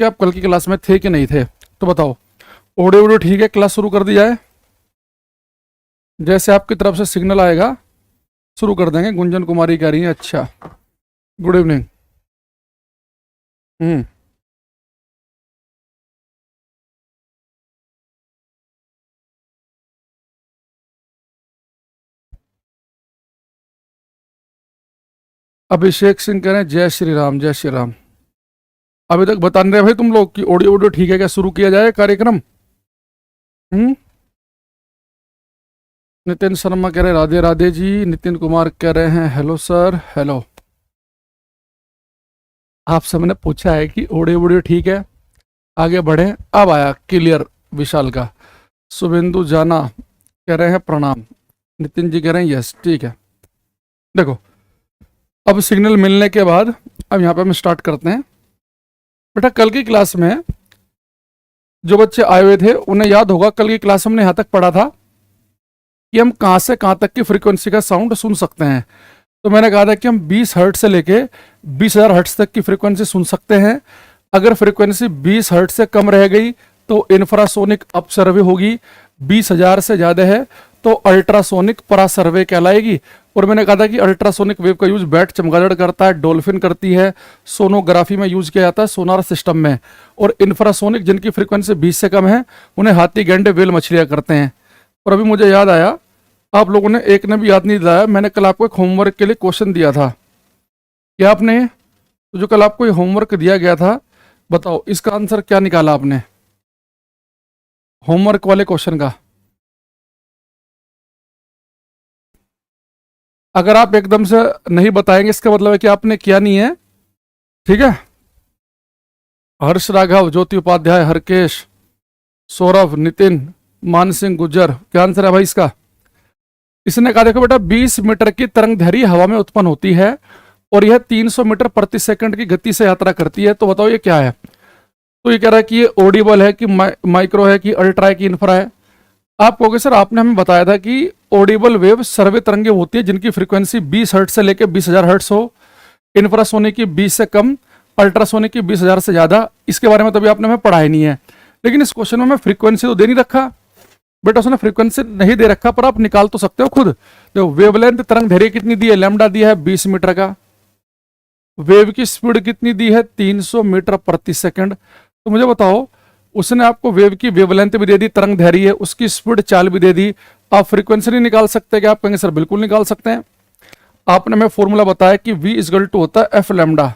कि आप कल की क्लास में थे कि नहीं थे। तो बताओ, ऑडियो वीडियो ठीक है, क्लास शुरू कर दी जाए? जैसे आपकी तरफ से सिग्नल आएगा शुरू कर देंगे। गुंजन कुमारी कह रही है, अच्छा गुड इवनिंग। हम्म अभिषेक सिंह कह रहे हैं जय श्री राम, जय श्री राम। अभी तक बता नहीं रहे भाई तुम लोग कि ऑडियो वीडियो ठीक है क्या, शुरू किया जाए कार्यक्रम? हम्म नितिन शर्मा कह रहे हैं राधे राधे जी। नितिन कुमार कह रहे हैं हेलो सर, हेलो। आप सबने पूछा है कि ऑडियो वीडियो ठीक है, आगे बढ़े। अब आया क्लियर विशाल का। शुभेंदु जाना कह रहे हैं प्रणाम। नितिन जी कह रहे हैं यस ठीक है। देखो, अब सिग्नल मिलने के बाद अब यहाँ पे हम स्टार्ट करते हैं। बेटा कल की क्लास में जो बच्चे आए हुए थे उन्हें याद होगा, कल की क्लास हमने यहाँ तक पढ़ा था कि हम कहाँ से कहाँ तक की फ्रीक्वेंसी का साउंड सुन सकते हैं। तो मैंने कहा था कि हम 20 हर्ट्ज से लेके 20,000 हर्ट्ज तक की फ्रीक्वेंसी सुन सकते हैं। अगर फ्रीक्वेंसी 20 हर्ट्ज से कम रह गई तो इंफ्रासोनिक अप सर्वे होगी, 20,000 से ज़्यादा है तो अल्ट्रासोनिक परा सर्वे कहलाएगी। और मैंने कहा था कि अल्ट्रासोनिक वेव का यूज बैट चमगादड़ करता है, डॉल्फिन करती है, सोनोग्राफी में यूज किया जाता है, सोनार सिस्टम में। और इंफ्रासोनिक जिनकी फ्रीक्वेंसी 20 से कम है उन्हें हाथी, गैंडे, वेल मछलियाँ करते हैं। और अभी मुझे याद आया, आप लोगों ने एक ने भी याद नहीं दिलाया, मैंने कल आपको एक होमवर्क के लिए क्वेश्चन दिया था। क्या आपने तो जो कल आपको ये होमवर्क दिया गया था, बताओ इसका आंसर क्या निकाला आपने होमवर्क वाले क्वेश्चन का? अगर आप एकदम से नहीं बताएंगे इसका मतलब है कि आपने किया नहीं है, ठीक है। हर्ष राघव, ज्योति उपाध्याय, हरकेश, सौरभ, नितिन, मान सिंह गुज्जर, क्या आंसर है भाई इसका? इसने कहा देखो बेटा 20 मीटर की तरंग दैर्घ्य हवा में उत्पन्न होती है और यह 300 मीटर प्रति सेकंड की गति से यात्रा करती है। तो बताओ ये क्या है? तो ये कह रहा है कि ये ऑडिबल है कि माइक्रो है कि अल्ट्रा है कि इंफ्रा है। आप कहोगे सर आपने हमें बताया था कि ऑडिबल वेव सर्वे तरंगें होती है जिनकी फ्रीक्वेंसी 20 हर्ट्ज से लेकर 20,000 हर्ट्ज हो, इंफ्रासोनिक की 20 से कम, अल्ट्रासोनिक की 20,000 से ज़्यादा। इसके बारे में तभी आपने हमें पढ़ा ही नहीं है। लेकिन इस क्वेश्चन में हमें फ्रीक्वेंसी तो दे नहीं रखा बेटा, उसने फ्रीक्वेंसी नहीं दे रखा, पर आप निकाल तो सकते हो खुद। देखो वेवलेंथ तरंग दैर्घ्य कितनी दी है, लैम्डा दिया है 20 मीटर का। वेव की स्पीड कितनी दी है, 300 मीटर प्रति सेकंड। तो मुझे बताओ, उसने आपको वेव की वेवलेंथ भी दे दी, तरंग दैर्घ्य है, उसकी स्पीड चाल भी दे दी, आप फ्रीक्वेंसी नहीं निकाल सकते क्या? आप कहेंगे सर बिल्कुल निकाल सकते हैं। आपने हमें फॉर्मूला बताया कि v इजगल टू होता है एफ लैम्डा,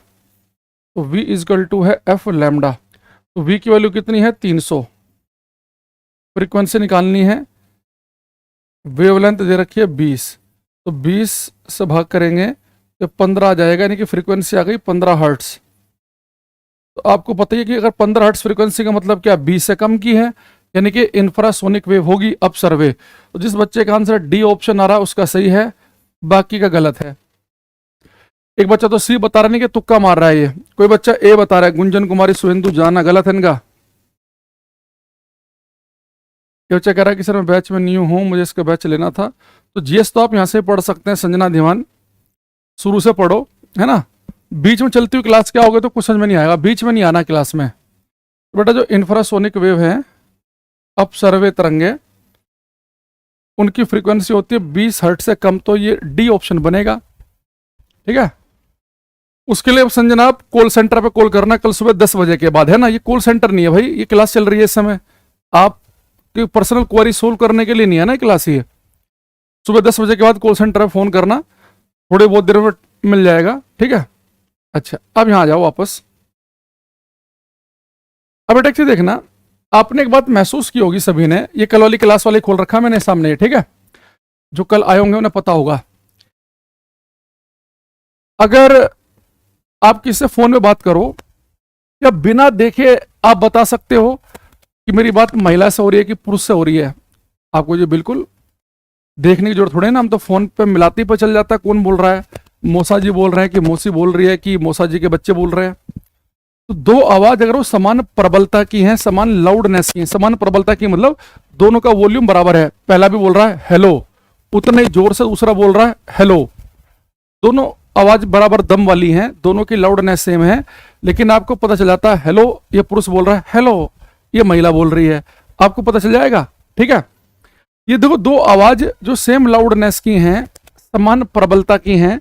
तो v इजगल टू है एफ लैम्डा। तो v की वैल्यू कितनी है, 300। फ्रीक्वेंसी निकालनी है, वेवलेंथ दे रखी है 20, तो 20 से भाग करेंगे तो 15 आ जाएगा, यानी कि फ्रीक्वेंसी आ गई 15 हर्ट्स। तो आपको पता ही है कि अगर 15 हर्ट्स फ्रीक्वेंसी का मतलब क्या, 20 से कम की है, यानी कि इंफ्रासोनिक वेव होगी अप सर्वे। तो जिस बच्चे का आंसर डी ऑप्शन आ रहा है उसका सही है, बाकी का गलत है। एक बच्चा तो सी बता रहा नहीं कि तुक्का मार रहा है ये, कोई बच्चा ए बता रहा है, गुंजन कुमारी, सुहेंदु जाना, गलत है इनका। ये बच्चा कह रहा है कि सर मैं बैच में न्यू हूँ, मुझे इसका बैच लेना था। तो जीएस तो आप यहाँ से पढ़ सकते हैं, संजना दीवान, शुरू से पढ़ो, है ना। बीच में चलती हुई क्लास क्या होगा तो कुछ समझ में नहीं आएगा, बीच में नहीं आना क्लास में। तो बेटा जो इंफ्रासोनिक वेव है, अप सर्वे तरंगे, उनकी फ्रीक्वेंसी होती है 20 हर्ट्ज से कम, तो ये डी ऑप्शन बनेगा, ठीक है। उसके लिए अब संजना आप कॉल सेंटर पे कॉल करना कल सुबह 10 बजे के बाद, है ना। ये कॉल सेंटर नहीं है भाई, ये क्लास चल रही है इस समय, आप पर्सनल क्वेरी सोल्व करने के लिए नहीं है ना क्लास। ये सुबह 10 बजे के बाद कॉल सेंटर पे फोन करना, थोड़ी बहुत देर में मिल जाएगा, ठीक है। अच्छा अब यहाँ आ जाओ वापस। अब बेटा एक देखना, आपने एक बात महसूस की होगी सभी ने, ये कल वाली क्लास वाले खोल रखा मैंने सामने, ठीक है। जो कल आए होंगे उन्हें पता होगा, अगर आप किससे फोन में बात करो या बिना देखे आप बता सकते हो कि मेरी बात महिला से हो रही है कि पुरुष से हो रही है। आपको ये बिल्कुल देखने की जरूरत थोड़ी है ना, हम तो फोन पे मिलाती पे चल जाता है कौन बोल रहा है, मौसा जी बोल रहे हैं कि मौसी बोल रही है कि मौसा जी के बच्चे बोल रहे हैं। तो दो आवाज अगर वो समान प्रबलता की है, समान लाउडनेस की है, समान प्रबलता की मतलब दोनों का वॉल्यूम बराबर है, पहला भी बोल रहा है हेलो, उतने ही जोर से दूसरा बोल रहा है हेलो, दोनों आवाज बराबर दम वाली हैं, दोनों की लाउडनेस सेम है, लेकिन आपको पता चल जाता है हेलो ये पुरुष बोल रहा है, हेलो ये महिला बोल रही है, आपको पता चल जाएगा। ठीक है, ये देखो दो आवाज जो सेम लाउडनेस की हैं, समान प्रबलता की हैं,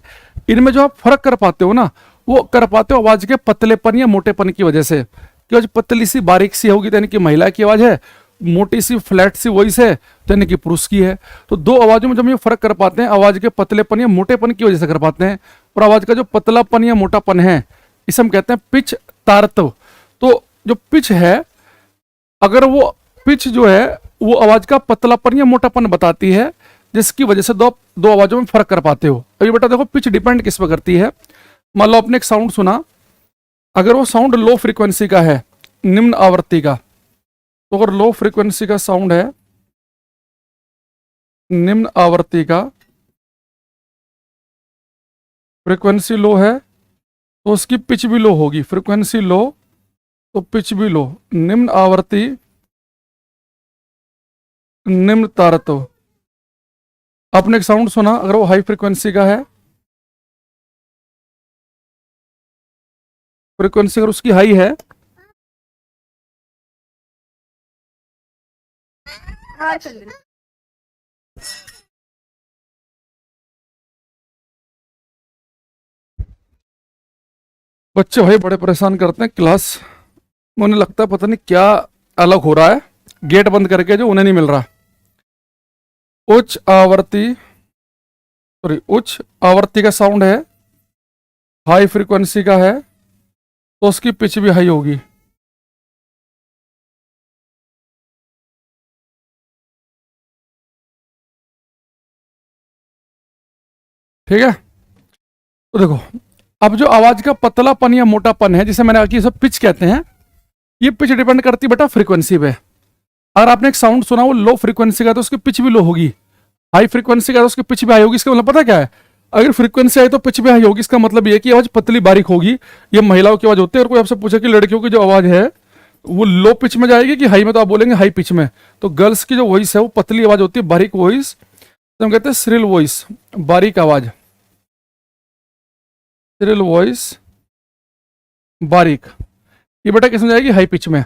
इनमें जो आप फर्क कर पाते हो ना, वो कर पाते हो आवाज के पतलेपन या मोटेपन की वजह से। कि आवाज पतली सी बारीक सी होगी तो यानी कि महिला की आवाज है, मोटी सी फ्लैट सी वॉइस है तो यानी कि पुरुष की है। तो दो आवाजों में जब ये फर्क कर पाते हैं आवाज के पतलेपन या मोटेपन की वजह से कर पाते हैं, और आवाज का जो पतलापन या मोटापन है इसे हम कहते हैं पिच तारतव। तो जो पिच है, अगर वो पिच जो है वो आवाज का पतलापन या मोटापन बताती है, जिसकी वजह से दो दो आवाजों में फर्क कर पाते हो। अभी बेटा देखो पिच डिपेंड किस पर करती है। मान लो आपने एक साउंड सुना, अगर वो साउंड लो फ्रीक्वेंसी का है, निम्न आवृत्ति का, तो अगर लो फ्रीक्वेंसी का साउंड है, निम्न आवृत्ति का, फ्रीक्वेंसी लो है तो उसकी पिच भी लो होगी, फ्रीक्वेंसी लो तो पिच भी लो, निम्न आवृत्ति निम्न तारतव। आपने एक साउंड सुना, अगर वो हाई फ्रीक्वेंसी का है, फ्रीक्वेंसी अगर उसकी हाई है, बच्चे भाई बड़े परेशान करते हैं क्लास में, उन्हें लगता है पता नहीं क्या अलग हो रहा है, गेट बंद करके जो उन्हें नहीं मिल रहा। उच्च आवृत्ति, सॉरी उच्च आवृत्ति का साउंड है, हाई फ्रीक्वेंसी का है, तो उसकी पिच भी हाई होगी। ठीक है, तो देखो अब जो आवाज का पतलापन या मोटापन है, जिसे मैंने कहा कि सब पिच कहते हैं, ये पिच डिपेंड करती है बेटा फ्रीक्वेंसी पे। अगर आपने एक साउंड सुना वो लो फ्रीक्वेंसी का तो उसकी पिच भी लो होगी, हाई फ्रीक्वेंसी का तो उसकी पिच भी हाई होगी। इसका मतलब पता क्या है, अगर फ्रीक्वेंसी आई तो पिच भी हाई होगी, इसका मतलब ये कि आवाज पतली बारीक होगी। ये महिलाओं की आवाज होती है। और कोई आपसे पूछे कि लड़कियों की जो आवाज है वो लो पिच में जाएगी कि हाई में, तो आप बोलेंगे हाई पिच में। तो गर्ल्स की जो वॉइस है वो पतली आवाज होती है, बारीक वॉइस, तो हम कहते हैं श्रिल वॉइस, बारीक आवाज, श्रिल वॉइस बारीक। ये बेटा किसमें जाएगी, हाई पिच में।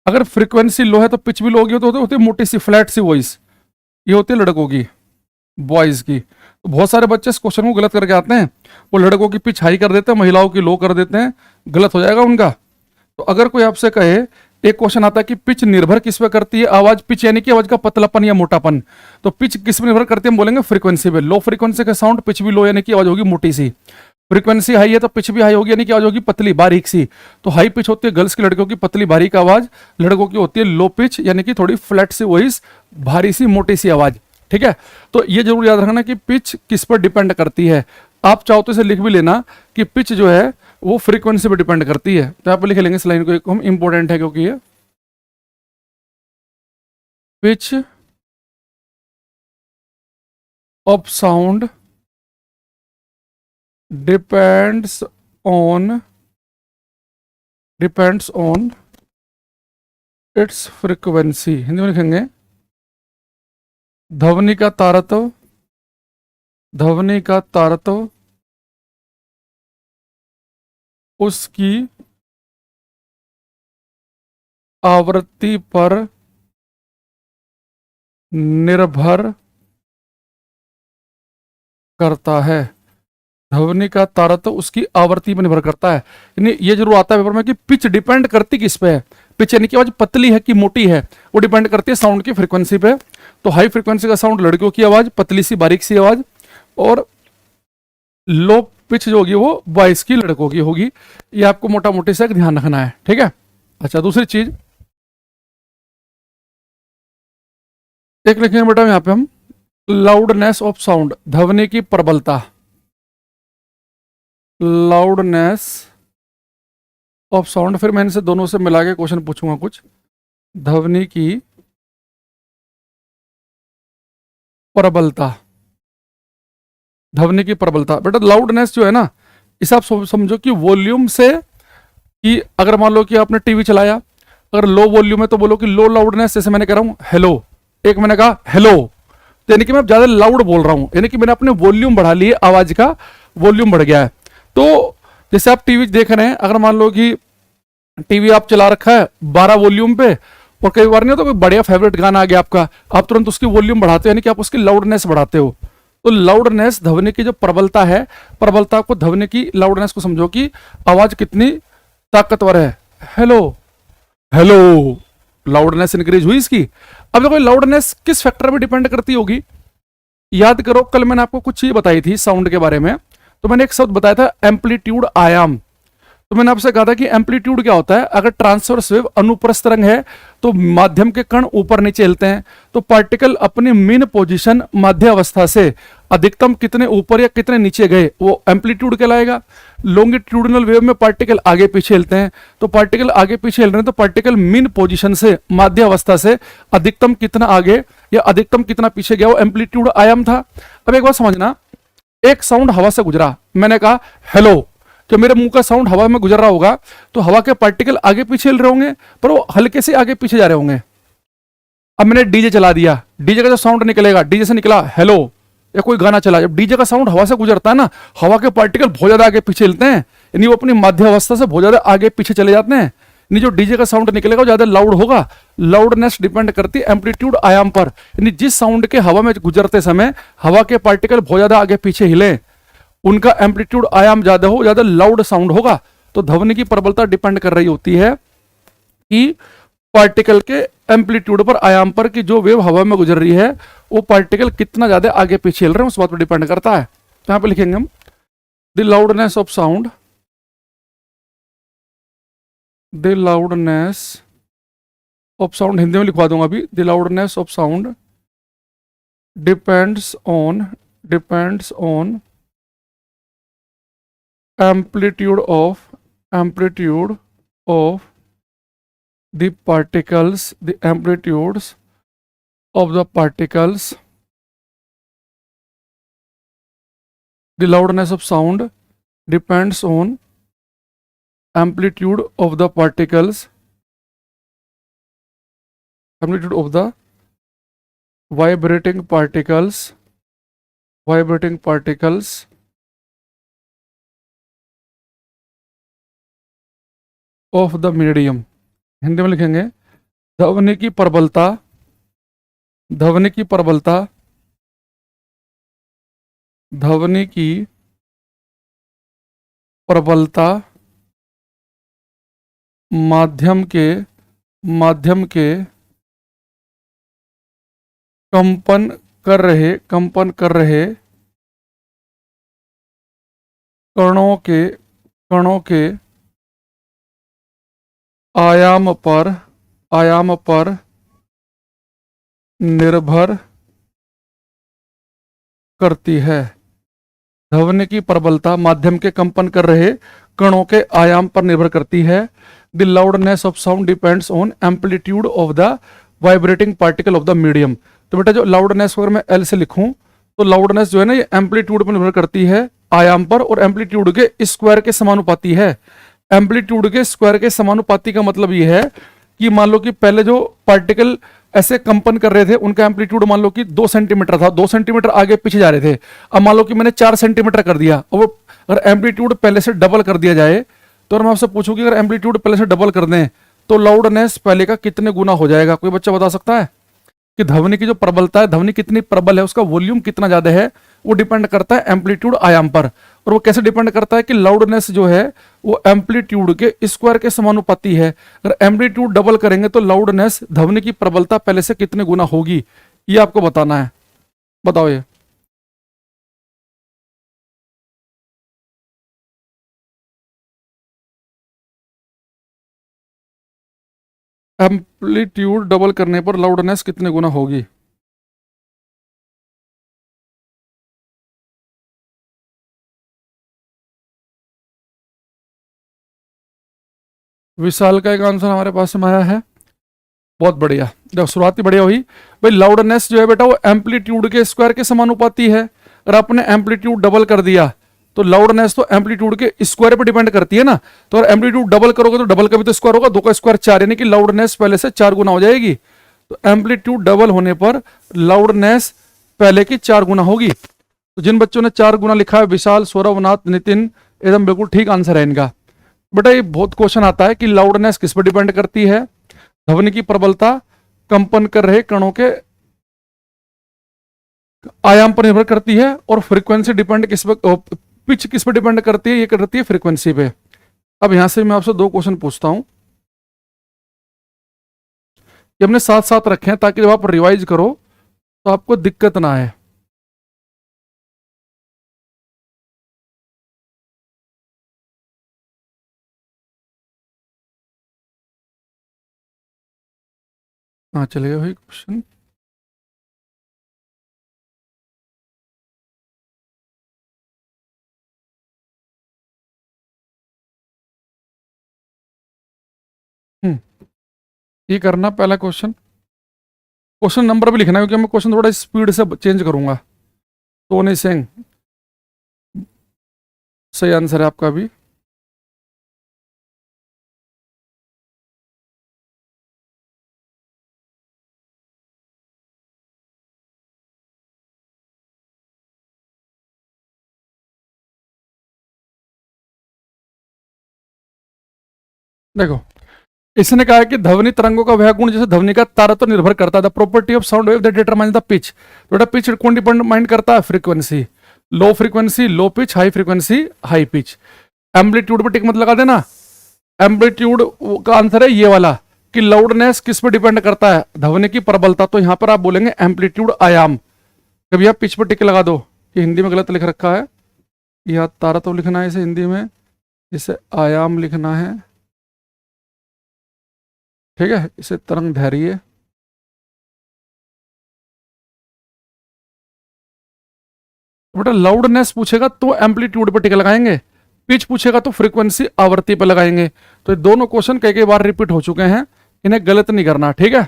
अगर फ्रीक्वेंसी लो है तो पिच भी लो होगी, तो होती है मोटी सी फ्लैट सी वॉइस, ये होती है लड़कों की, बॉयज की। तो बहुत सारे बच्चे इस क्वेश्चन को गलत करके आते हैं, वो लड़कों की पिच हाई कर देते हैं, महिलाओं की लो कर देते हैं, गलत हो जाएगा उनका। तो अगर कोई आपसे कहे, एक क्वेश्चन आता है कि पिच निर्भर किस पे करती है, आवाज पिच यानी कि आवाज का पतलापन या मोटापन, तो पिच किस पे निर्भर करती है, हम बोलेंगे फ्रीक्वेंसी पे। लो फ्रीक्वेंसी का साउंड पिच भी लो यानी कि आवाज होगी मोटी सी, फ्रीक्वेंसी हाई है तो पिच भी हाई होगी यानी कि आवाज होगी पतली बारीक सी। तो हाई पिच होती है गर्ल्स की, लड़कियों की पतली बारीक आवाज, लड़कों की होती है लो पिच यानी कि थोड़ी फ्लैट सी वॉइस, भारी सी मोटी सी आवाज। ठीक है, तो ये जरूर याद रखना कि पिच किस पर डिपेंड करती है। आप चाहो तो इसे लिख भी लेना कि पिच जो है वो फ्रीक्वेंसी पर डिपेंड करती है। तो आप लिख लेंगे इस लाइन को, एक हम इंपॉर्टेंट है क्योंकि ये pitch of sound depends on it's frequency. Hindi में लिखेंगे ध्वनि का तारतव, ध्वनि का तारतव उसकी आवृत्ति पर निर्भर करता है। ध्वनि का तारतव उसकी आवृत्ति पर निर्भर करता है। यानी ये जरूर आता है पेपर में कि पिच डिपेंड करती किस पे है, पिच यानी कि आवाज पतली है कि मोटी है, वो डिपेंड करती है साउंड की फ्रीक्वेंसी पे। तो हाई फ्रीक्वेंसी का साउंड लड़कियों की आवाज, पतली सी बारीक सी आवाज, और लो पिच जो होगी वो बॉयज की, लड़कों की होगी। ये आपको मोटा मोटी से ध्यान रखना है। ठीक है, अच्छा दूसरी चीज एक लिखेंगे बेटा यहाँ पे हम, लाउडनेस ऑफ साउंड, ध्वनि की प्रबलता, लाउडनेस ऑफ साउंड। फिर मैं इनसे दोनों से मिला के क्वेश्चन पूछूंगा कुछ। ध्वनि की प्रबलता, ध्वनि की प्रबलता बेटा लाउडनेस जो है ना, इसे आप समझो कि वॉल्यूम से, कि अगर मान लो कि आपने टीवी चलाया, अगर लो वॉल्यूम है तो बोलो कि लो लाउडनेस। जैसे मैंने कह रहा हूं हेलो, एक मैंने कहा हेलो, तो यानी कि मैं ज्यादा लाउड बोल रहा हूं, यानी कि मैंने अपने वॉल्यूम बढ़ा लिए आवाज का, वॉल्यूम बढ़ गया है। तो जैसे आप टीवी देख रहे हैं, अगर मान लो कि टीवी आप चला रखा है 12 वॉल्यूम पे, और कई बार नहीं होता कोई बढ़िया फेवरेट गाना आ गया आपका, आप तुरंत उसकी वॉल्यूम बढ़ाते हो, यानी कि आप उसकी लाउडनेस बढ़ाते हो। तो लाउडनेस ध्वनि की जो प्रबलता है, प्रबलता को ध्वनि की लाउडनेस को समझो कि आवाज कितनी ताकतवर है। हेलो हेलो, लाउडनेस इंक्रीज हुई इसकी। अब देखो लाउडनेस किस फैक्टर पे डिपेंड करती होगी, याद करो कल मैंने आपको कुछ चीज बताई थी साउंड के बारे में। तो मैंने एक शब्द बताया था एम्पलीट्यूड आयाम। तो मैंने आपसे कहा था कि एम्पलीट्यूड क्या होता है, अगर ट्रांसवर्स वेव अनुप्रस्थ तरंग है तो माध्यम के कण ऊपर नीचे हिलते हैं, तो पार्टिकल अपनी मीन पोजीशन मध्य अवस्था से अधिकतम कितने ऊपर या कितने नीचे गए वो एम्पलीट्यूड कहलाएगा। लॉन्गिट्यूडिनल वेव में पार्टिकल आगे पीछे हिलते हैं, तो पार्टिकल आगे पीछे हिल रहे हैं तो पार्टिकल मीन पोजीशन से मध्य अवस्था से अधिकतम कितना आगे या अधिकतम कितना पीछे गया, वो एम्पलीट्यूड आयाम था। अब एक बात समझना, एक साउंड हवा से गुजरा, मैंने कहा हेलो, तो मेरे मुंह का साउंड हवा में गुजर रहा होगा तो हवा के पार्टिकल आगे पीछे हिल रहे होंगे, पर वो हल्के से आगे पीछे जा रहे होंगे। अब मैंने डीजे चला दिया, डीजे का जो साउंड निकलेगा, डीजे से निकला हेलो, या कोई गाना चला, जब डीजे का साउंड हवा से गुजरता है ना, हवा के पार्टिकल बहुत ज्यादा आगे पीछे हिलते हैं, यानी वो अपनी मध्य अवस्था से बहुत ज्यादा आगे पीछे चले जाते हैं। यानी जो डीजे का साउंड निकलेगा वो ज्यादा लाउड होगा। लाउडनेस डिपेंड करती है एम्पलीट्यूड आयाम पर, यानी जिस साउंड के हवा में गुजरते समय हवा के पार्टिकल बहुत ज्यादा आगे पीछे हिले, उनका एम्पलीट्यूड आयाम ज्यादा हो, ज्यादा लाउड साउंड होगा। तो ध्वनि की प्रबलता डिपेंड कर रही होती है कि पार्टिकल के एम्पलीट्यूड पर, आयाम पर, कि जो वेव हवा में गुजर रही है वो पार्टिकल कितना ज्यादा आगे पीछे हिल रहे हैं, उस बात पर डिपेंड करता है। तो यहां पे लिखेंगे हम the loudness of sound, the loudness of sound, Hindi में लिखवा दूंगा अभी, the loudness of sound depends on amplitude of the particles, the amplitudes of the particles, the loudness of sound depends on amplitude of the particles, amplitude of the vibrating particles of the medium. Hindi में लिखेंगे ध्वनि की प्रबलता माध्यम के कंपन कर रहे कणों के आयाम पर निर्भर करती है। ध्वनि की प्रबलता माध्यम के कंपन कर रहे कणों के आयाम पर निर्भर करती है। The loudness of sound depends on amplitude of the vibrating particle of the medium. तो बेटा जो लाउडनेस अगर मैं एल से लिखूं तो लाउडनेस जो है ना ये एम्पलीट्यूड पर निर्भर करती है, आयाम पर, और एम्पलीट्यूड के स्क्वायर के समानुपाती है। एम्पलीट्यूड के स्क्वायर के समानुपाती का मतलब ये है कि मान लो कि पहले जो पार्टिकल ऐसे कंपन कर रहे थे उनका एम्पलीट्यूड मान लो कि 2 सेंटीमीटर था, 2 सेंटीमीटर आगे पीछे जा रहे थे। अब मान लो कि मैंने 4 सेंटीमीटर कर दिया, और अगर एम्पलीट्यूड पहले से डबल कर दिया जाए तो अगर मैं आपसे पूछूं कि अगर एम्पलीट्यूड पहले से डबल कर दें तो लाउडनेस पहले का कितने गुना हो जाएगा, कोई बच्चा बता सकता है? कि ध्वनि की जो प्रबलता है, ध्वनि कितनी प्रबल है, उसका वॉल्यूम कितना ज्यादा है, वो डिपेंड करता है एम्पलीट्यूड आयाम पर। और वो कैसे डिपेंड करता है कि लाउडनेस जो है वो एम्पलीट्यूड के स्क्वायर के समानुपाती है। अगर एम्पलीट्यूड डबल करेंगे तो लाउडनेस, ध्वनि की प्रबलता पहले से कितने गुना होगी, ये आपको बताना है। बताओ ये। एम्पलीट्यूड डबल करने पर लाउडनेस कितने गुना होगी? विशाल का एक आंसर हमारे पास में आया है, बहुत बढ़िया। जब शुरुआती बढ़िया हुई भाई। लाउडनेस जो है बेटा वो एम्पलीट्यूड के स्क्वायर के समानुपाती है। अगर आपने एम्पलीट्यूड डबल कर दिया तो लाउडनेस तो एम्पलीट्यूड के स्क्वायर पे डिपेंड करती है ना। तो अगर एम्पलीट्यूड डबल करोगे तो डबल का भी तो स्क्वायर होगा, 2 का स्क्वायर 4, यानी कि लाउडनेस पहले से 4 गुना हो जाएगी। तो एम्पलीट्यूड डबल होने पर लाउडनेस पहले की 4 गुना होगी। तो जिन बच्चों ने 4 गुना लिखा है, विशाल, सौरभ, नाथ, नितिन, एकदम बिल्कुल ठीक आंसर है इनका। बेटा ये बहुत क्वेश्चन आता है कि लाउडनेस किस पर डिपेंड करती है, ध्वनि की प्रबलता कंपन कर रहे कणों के आयाम पर निर्भर करती है, और फ्रीक्वेंसी डिपेंड किस पर, पिच किस पर डिपेंड करती है, ये करती है फ्रीक्वेंसी पे। अब यहां से मैं आपसे 2 क्वेश्चन पूछता हूं, ये हमने साथ साथ रखे हैं ताकि जब आप रिवाइज करो तो आपको दिक्कत ना आए। हाँ चलिए भाई क्वेश्चन। ये करना पहला क्वेश्चन, क्वेश्चन नंबर भी लिखना है क्योंकि मैं क्वेश्चन थोड़ा स्पीड से चेंज करूंगा। सोनी सिंह, सही आंसर है आपका भी। देखो इसने कहा है कि ध्वनि तरंगों का वह गुण जैसे ध्वनि का तारतम्य तो निर्भर करता है, the property of sound wave that determines the pitch. तो बेटा पिच कौन डिपेंड करता है, frequency, low frequency low pitch, high frequency high pitch. Amplitude पर टिक मत लगा देना, एम्पलीट्यूड का आंसर है ये वाला कि लाउडनेस किस पर डिपेंड करता है, ध्वनि की प्रबलता। तो यहां पर आप बोलेंगे एम्पलीट्यूड आयाम। कभी आप पिच पर टिक लगा दो, ये हिंदी में गलत लिख रखा है, यह तारतम्य लिखना है इसे हिंदी में, इसे आयाम लिखना है, ठीक है, इसे तरंग धैर्य। बेटा लाउडनेस पूछेगा तो एम्पलीट्यूड पर टिक लगाएंगे, पिच पूछेगा तो फ्रीक्वेंसी आवृत्ति पर लगाएंगे। तो ये दोनों क्वेश्चन कई बार रिपीट हो चुके हैं, इन्हें गलत नहीं करना, ठीक है।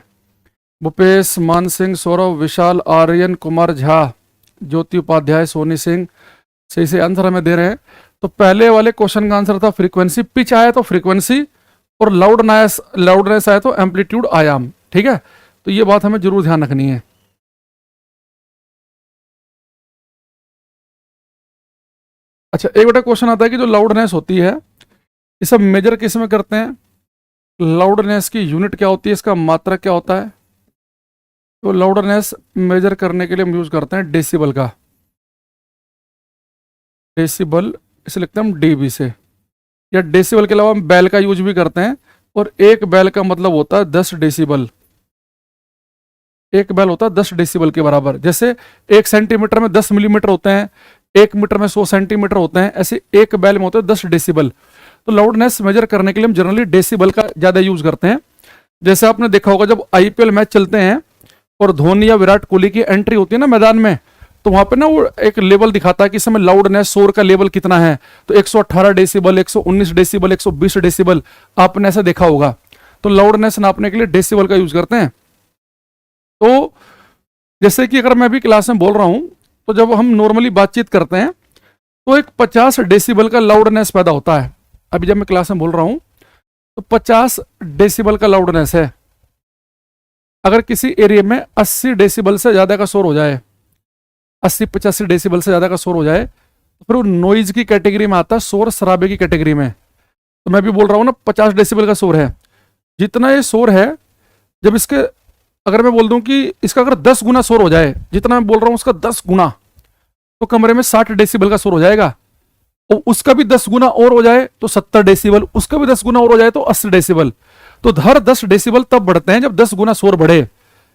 भूपेश, मान सिंह, सौरभ, विशाल, आर्यन कुमार झा, ज्योति उपाध्याय, सोनी सिंह सही से आंसर हमें दे रहे हैं। तो पहले वाले क्वेश्चन का आंसर था फ्रीक्वेंसी, पिच आया तो फ्रीक्वेंसी, और लाउडनेस आया तो एम्पलीट्यूड आयाम, ठीक है। तो ये बात हमें जरूर ध्यान रखनी है। अच्छा एक बेटा क्वेश्चन आता है कि जो लाउडनेस होती है ये सब मेजर किस में करते हैं, लाउडनेस की यूनिट क्या होती है, इसका मात्रक क्या होता है। तो लाउडनेस मेजर करने के लिए हम यूज करते हैं डेसिबल का, डेसिबल इसे लिखते हैं हम डीबी से, या डेसिबल के अलावा हम बैल का यूज भी करते हैं, और एक बैल का मतलब होता है 10 डेसिबल। एक बैल होता है 10 डेसिबल के बराबर, जैसे 1 सेंटीमीटर में 10 मिलीमीटर होते हैं, 1 मीटर में 100 सेंटीमीटर होते हैं, ऐसे एक बैल में होते हैं 10 डेसिबल। तो लाउडनेस मेजर करने के लिए हम जनरली डेसिबल का ज्यादा यूज करते हैं। जैसे आपने देखा होगा जब आईपीएल मैच चलते हैं और धोनी या विराट कोहली की एंट्री होती है ना मैदान में, तो वहां पे ना वो एक लेवल दिखाता है कि इस समय लाउडनेस शोर का लेवल कितना है। तो 118 डेसिबल, 119 डेसिबल, 120 डेसिबल, आपने ऐसा देखा होगा। तो लाउडनेस नापने के लिए डेसिबल का यूज करते हैं। तो जैसे कि अगर मैं भी क्लास में बोल रहा हूं, तो जब हम नॉर्मली बातचीत करते हैं तो एक 50 डेसिबल का लाउडनेस पैदा होता है। अभी जब मैं क्लास में बोल रहा हूं तो 50 डेसिबल का लाउडनेस है। अगर किसी एरिया में 80 डेसिबल से ज्यादा का शोर हो जाए, 80-85 डेसिबल से ज्यादा का शोर हो जाए, तो फिर वो नॉइज की कैटेगरी में आता है, शोर शराबे की कैटेगरी में। तो मैं भी बोल रहा हूं ना 50 डेसिबल का शोर है, जितना ये शोर है, जब इसके अगर मैं बोल दूं कि इसका अगर 10 गुना शोर हो जाए, जितना मैं बोल रहा हूं उसका 10 गुना, तो कमरे में 60 डेसिबल का शोर हो जाएगा। और उसका भी 10 गुना और हो जाए तो 70 डेसिबल, उसका भी 10 गुना और हो जाए तो 80 डेसिबल। तो हर 10 डेसिबल तब बढ़ते हैं जब 10 गुना शोर बढ़े।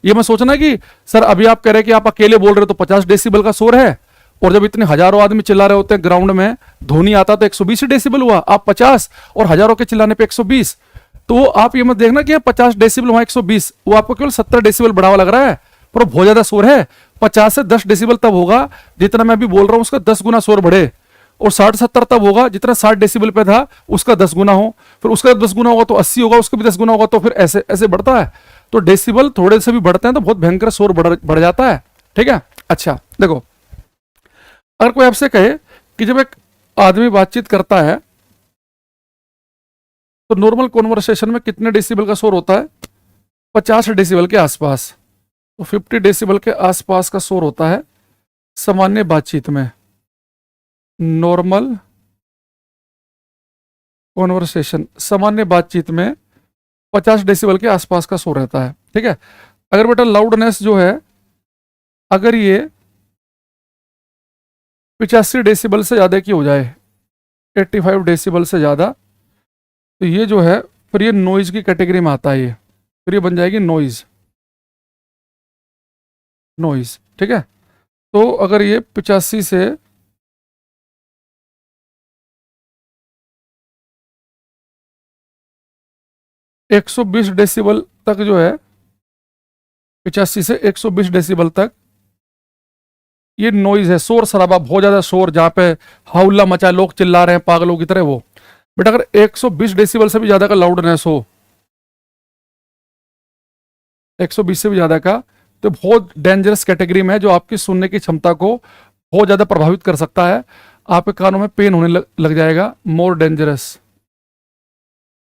ये मैं सोचना कि सर अभी आप कह रहे हैं कि आप अकेले बोल रहे हो तो 50 डेसिबल का शोर है, और जब इतने हजारों आदमी चिल्ला रहे होते हैं ग्राउंड में, धोनी आता तो 120 डेसिबल हुआ, आप 50, और हजारों के चिल्लाने पे 120। तो आप ये मत देखना कि 50 डेसिबल वहां 120, वो आपको केवल 70 डेसिबल बढ़ावा लग रहा है, पर बहुत ज्यादा शोर है। 50 से 10 डेसिबल तब होगा जितना मैं अभी बोल रहा हूं उसका 10 गुना शोर बढ़े, और 60-70 तब होगा जितना 60 डेसिबल पे था उसका 10 गुना हो, फिर उसका 10 गुना होगा तो 80 होगा, उसका भी 10 गुना होगा, तो फिर ऐसे ऐसे बढ़ता है। तो डेसिबल थोड़े से भी बढ़ते हैं तो बहुत भयंकर शोर बढ़ जाता है, ठीक है। अच्छा देखो, अगर कोई आपसे कहे कि जब एक आदमी बातचीत करता है तो नॉर्मल कॉन्वर्सेशन में कितने डेसिबल का शोर होता है, 50 डेसिबल के आसपास, तो 50 डेसिबल के आसपास का शोर होता है। सामान्य बातचीत में, नॉर्मल कॉन्वर्सेशन, सामान्य बातचीत में 50 डेसिबल के आसपास का शोर रहता है। ठीक है। अगर बेटा लाउडनेस जो है, अगर ये 85 डेसिबल से ज़्यादा की हो जाए, 85 डेसिबल से ज़्यादा, तो ये जो है फिर ये नॉइज़ की कैटेगरी में आता है। ये फिर ये बन जाएगी नॉइज़, नॉइज़। ठीक है। तो अगर ये 85 से 120 डेसिबल तक जो है, 85 से 120 डेसिबल तक ये नॉइज है, शोर शराबा, बहुत ज्यादा शोर, जहां पे हौला मचा, लोग चिल्ला रहे हैं पागलों की तरह, वो। बट अगर 120 डेसिबल से भी ज्यादा का लाउडनेस हो, 120 से भी ज्यादा का, तो बहुत डेंजरस कैटेगरी में है, जो आपकी सुनने की क्षमता को बहुत ज्यादा प्रभावित कर सकता है। आपके कानों में पेन होने लग जाएगा, मोर डेंजरस।